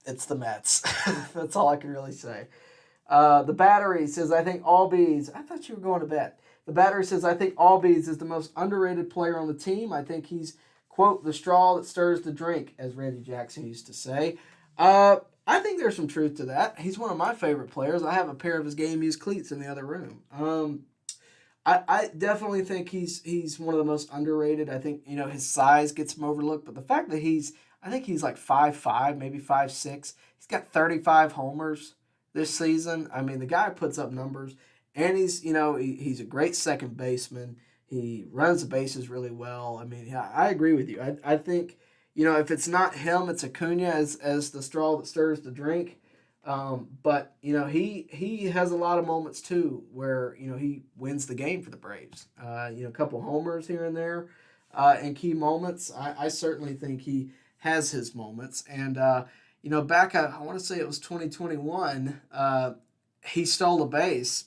S6: the Mets. That's all I can really say. The Battery says, I think Albies. I thought you were going to bed. The Battery says, I think Albies is the most underrated player on the team. I think he's, quote, the straw that stirs the drink, as Randy Jackson used to say. I think there's some truth to that. He's one of my favorite players. I have a pair of his game-used cleats in the other room. I definitely think he's one of the most underrated. I think, his size gets him overlooked, but the fact that I think he's like 5'5", maybe 5'6". He's got 35 homers this season. I mean, the guy puts up numbers, and he's a great second baseman. He runs the bases really well. I mean, yeah, I agree with you. I think, if it's not him, it's Acuña as the straw that stirs the drink. But he has a lot of moments too where he wins the game for the Braves. A couple homers here and there, in key moments. I certainly think he has his moments. And back I want to say it was 2021. He stole a base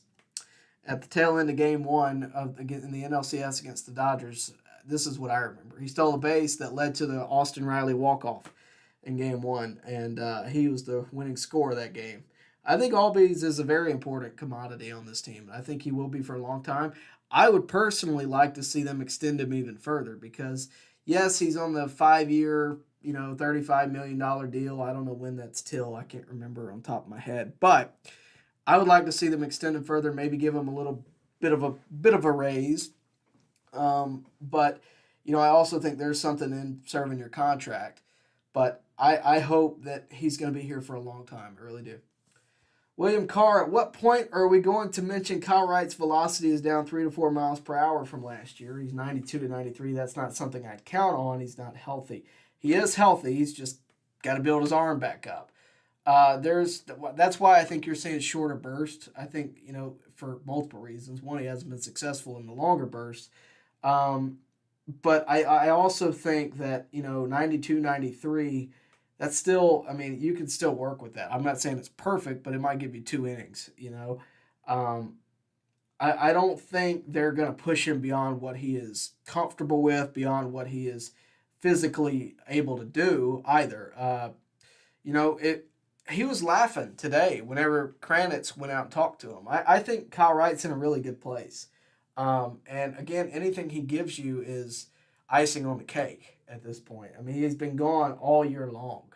S6: at the tail end of Game 1 in the NLCS against the Dodgers. This is what I remember. He stole a base that led to the Austin Riley walk-off in Game 1, and he was the winning scorer of that game. I think Albies is a very important commodity on this team. I think he will be for a long time. I would personally like to see them extend him even further because, yes, he's on the 5-year, $35 million deal. I don't know when that's till. I can't remember on top of my head. But I would like to see them extend him further, maybe give him a little bit of a raise. But I also think there's something in serving your contract. But I hope that he's going to be here for a long time. I really do. William Carr, at what point are we going to mention Kyle Wright's velocity is down 3 to 4 miles per hour from last year? He's 92 to 93. That's not something I'd count on. He's not healthy. He is healthy. He's just got to build his arm back up. That's why I think you're seeing shorter bursts. I think, for multiple reasons. One, he hasn't been successful in the longer bursts. But I also think that, 92, 93, that's still, you can still work with that. I'm not saying it's perfect, but it might give you 2 innings, I don't think they're going to push him beyond what he is comfortable with, beyond what he is physically able to do either. He was laughing today whenever Kranitz went out and talked to him. I think Kyle Wright's in a really good place. And again, anything he gives you is icing on the cake at this point. He's been gone all year long,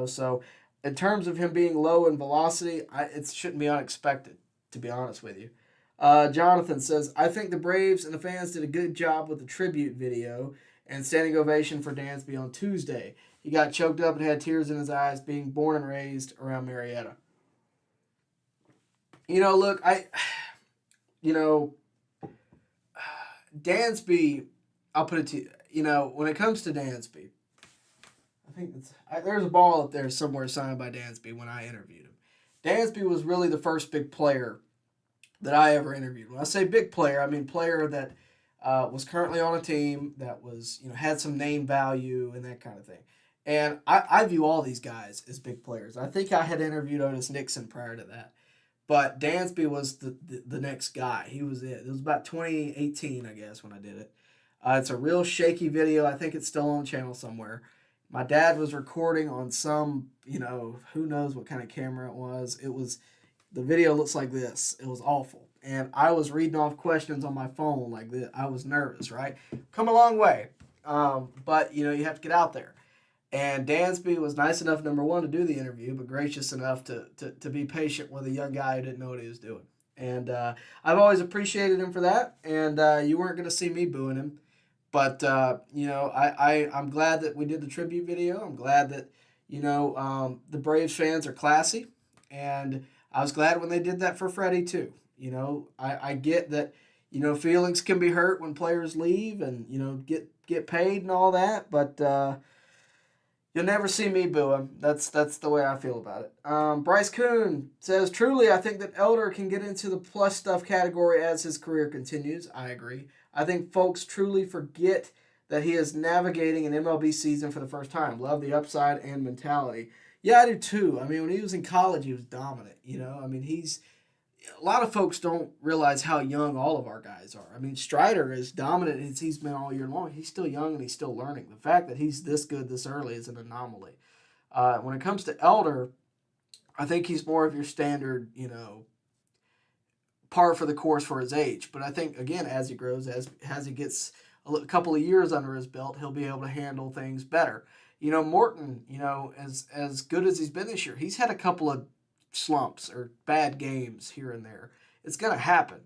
S6: so in terms of him being low in velocity, it shouldn't be unexpected, to be honest with you. Jonathan says, I think the Braves and the fans did a good job with the tribute video and standing ovation for Dansby on Tuesday. He got choked up and had tears in his eyes being born and raised around Marietta. Look, Dansby, I'll put it to you, when it comes to Dansby, I think there's a ball up there somewhere signed by Dansby when I interviewed him. Dansby was really the first big player that I ever interviewed. When I say big player, I mean player that was currently on a team that was, had some name value and that kind of thing. And I view all these guys as big players. I think I had interviewed Otis Nixon prior to that. But Dansby was the next guy. He was it. It was about 2018, I guess, when I did it. It's a real shaky video. I think it's still on the channel somewhere. My dad was recording on some, who knows what kind of camera it was. The video looks like this. It was awful. And I was reading off questions on my phone like this. I was nervous, right? Come a long way. But, you have to get out there. And Dansby was nice enough, number one, to do the interview, but gracious enough to be patient with a young guy who didn't know what he was doing. And I've always appreciated him for that. And you weren't going to see me booing him. But, I'm glad that we did the tribute video. I'm glad that, the Braves fans are classy. And I was glad when they did that for Freddie, too. I get that, feelings can be hurt when players leave and, get paid and all that. But you'll never see me boo him. That's the way I feel about it. Bryce Kuhn says, truly, I think that Elder can get into the plus stuff category as his career continues. I agree. I think folks truly forget that he is navigating an MLB season for the first time. Love the upside and mentality. Yeah, I do too. I mean, when he was in college, he was dominant. A lot of folks don't realize how young all of our guys are. I mean, Strider is dominant as he's been all year long. He's still young and he's still learning. The fact that he's this good this early is an anomaly. When it comes to Elder, I think he's more of your standard, par for the course for his age. But I think, again, as he grows, as he gets a couple of years under his belt, he'll be able to handle things better. Morton, as good as he's been this year, he's had a couple of slumps or bad games here and there. It's going to happen.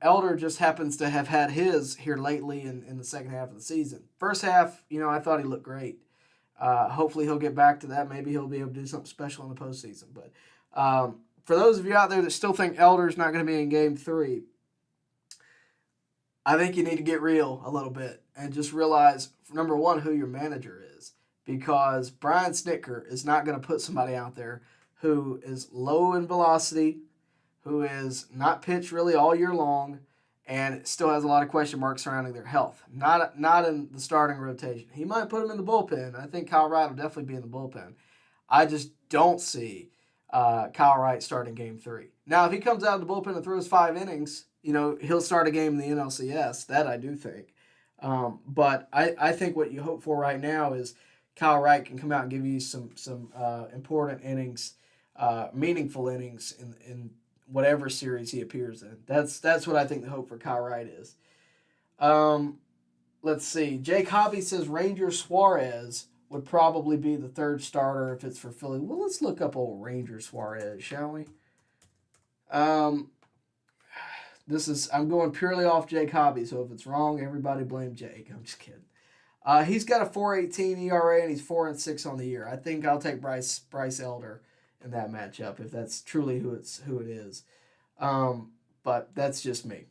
S6: Elder just happens to have had his here lately in the second half of the season. First half, I thought he looked great. Hopefully he'll get back to that. Maybe he'll be able to do something special in the postseason. But for those of you out there that still think Elder's not going to be in Game 3, I think you need to get real a little bit and just realize, number one, who your manager is. Because Brian Snitker is not going to put somebody out there who is low in velocity, who is not pitched really all year long, and still has a lot of question marks surrounding their health. Not in the starting rotation. He might put him in the bullpen. I think Kyle Wright will definitely be in the bullpen. I just don't see Kyle Wright starting Game 3. Now, if he comes out of the bullpen and throws 5 innings, he'll start a game in the NLCS. That I do think. But I think what you hope for right now is Kyle Wright can come out and give you some important innings, meaningful innings in whatever series he appears in. That's what I think the hope for Kyle Wright is. Let's see. Jake Hobby says Ranger Suarez would probably be the third starter if it's for Philly. Well, let's look up old Ranger Suarez, shall we? I'm going purely off Jake Hobby, so if it's wrong, everybody blame Jake. I'm just kidding. He's got a 4.18 ERA and he's 4-6 on the year. I think I'll take Bryce Elder in that matchup if that's truly who it is. But that's just me.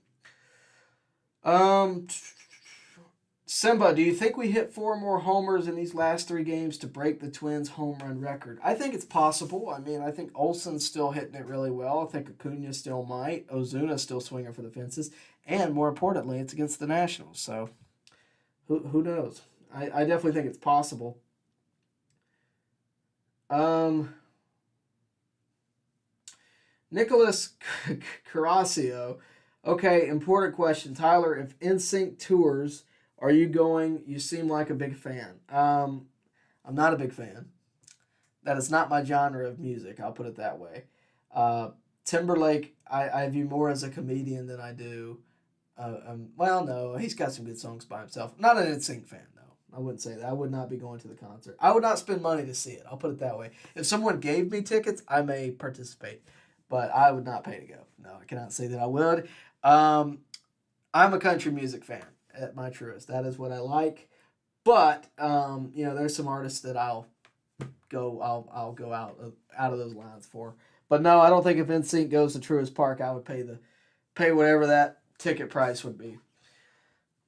S6: Simba, do you think we hit 4 more homers in these last 3 games to break the Twins' home run record? I think it's possible. I mean, I think Olsen's still hitting it really well. I think Acuña still might. Ozuna's still swinging for the fences. And more importantly, it's against the Nationals. So who knows? I definitely think it's possible. Nicholas Carrasio. Okay, important question. Tyler, if NSYNC tours, are you going? You seem like a big fan. I'm not a big fan. That is not my genre of music. I'll put it that way. Timberlake, I view more as a comedian than I do. Well, no, he's got some good songs by himself. Not an NSYNC fan, though. I wouldn't say that. I would not be going to the concert. I would not spend money to see it. I'll put it that way. If someone gave me tickets, I may participate, but I would not pay to go. No, I cannot say that I would. I'm a country music fan at my truest. That is what I like. But there's some artists that I'll go out of those lines for. But no, I don't think if NSYNC goes to Truist Park, I would pay whatever that ticket price would be.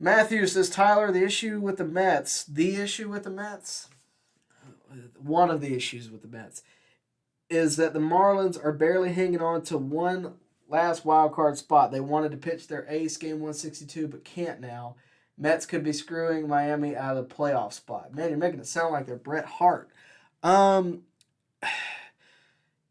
S6: Matthew says, Tyler, the issue with the Mets, one of the issues with the Mets is that the Marlins are barely hanging on to one last wild card spot. They wanted to pitch their ace game 162, but can't now. Mets could be screwing Miami out of the playoff spot. Man, you're making it sound like they're Bret Hart.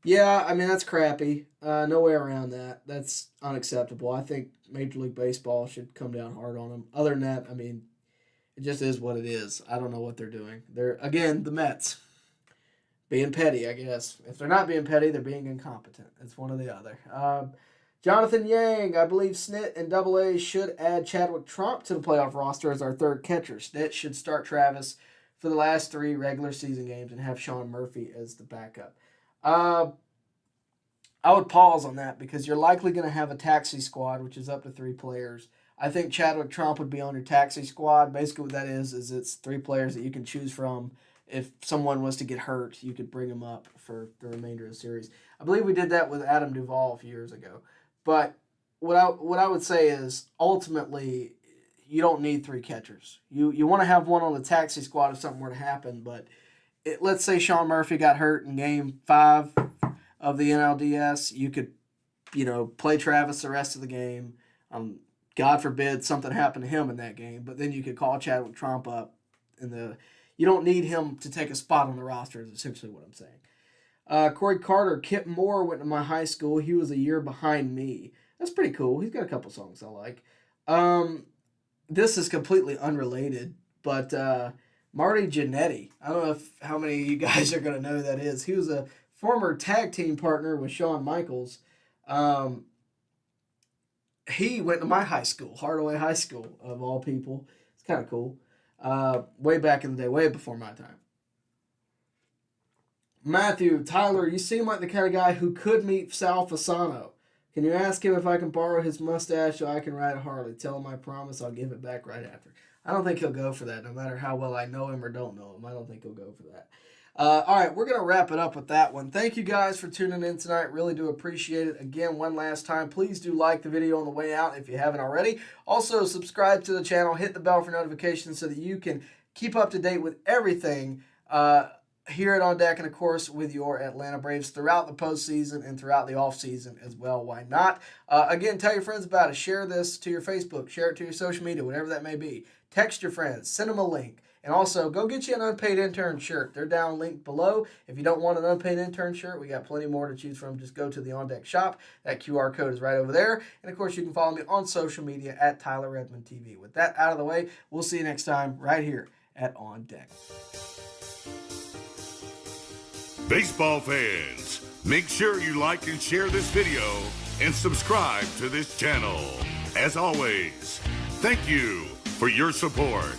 S6: Yeah, I mean, that's crappy. No way around that. That's unacceptable. I think Major League Baseball should come down hard on them. Other than that, I mean, it just is what it is. I don't know what they're doing. They're, again, the Mets. Being petty, I guess. If they're not being petty, they're being incompetent. It's one or the other. Jonathan Yang, I believe Snit and AA should add Chadwick Tromp to the playoff roster as our third catcher. Snit should start Travis for the last 3 regular season games and have Sean Murphy as the backup. I would pause on that because you're likely going to have a taxi squad, which is up to 3 players. I think Chadwick Tromp would be on your taxi squad. Basically what that is it's 3 players that you can choose from. If someone was to get hurt, you could bring them up for the remainder of the series. I believe we did that with Adam Duvall a few years ago. But what I would say is ultimately you don't need 3 catchers. You want to have one on the taxi squad if something were to happen, but let's say Sean Murphy got hurt in Game 5 of the NLDS. You could, play Travis the rest of the game. God forbid something happened to him in that game, but then you could call Chadwick Tromp up. You don't need him to take a spot on the roster is essentially what I'm saying. Corey Carter, Kip Moore went to my high school. He was a year behind me. That's pretty cool. He's got a couple songs I like. This is completely unrelated, but Marty Jannetty. I don't know how many of you guys are going to know who that is. He was a former tag team partner with Shawn Michaels. He went to my high school, Hardaway High School, of all people. It's kind of cool. Way back in the day, way before my time. Matthew, Tyler, you seem like the kind of guy who could meet Sal Fasano. Can you ask him if I can borrow his mustache so I can ride a Harley? Tell him I promise I'll give it back right after. I don't think he'll go for that, no matter how well I know him or don't know him. I don't think he'll go for that. All right, we're going to wrap it up with that one. Thank you guys for tuning in tonight. Really do appreciate it. Again, one last time, please do like the video on the way out if you haven't already. Also, subscribe to the channel, hit the bell for notifications so that you can keep up to date with everything here at On Deck and, of course, with your Atlanta Braves throughout the postseason and throughout the offseason as well. Why not? Again, tell your friends about it. Share this to your Facebook. Share it to your social media, whatever that may be. Text your friends. Send them a link. And also, go get you an unpaid intern shirt. They're down linked below. If you don't want an unpaid intern shirt, we got plenty more to choose from. Just go to the On Deck shop. That QR code is right over there. And, of course, you can follow me on social media at Tyler Redmond TV. With that out of the way, we'll see you next time right here at On Deck.
S12: Baseball fans, make sure you like and share this video and subscribe to this channel. As always, thank you for your support.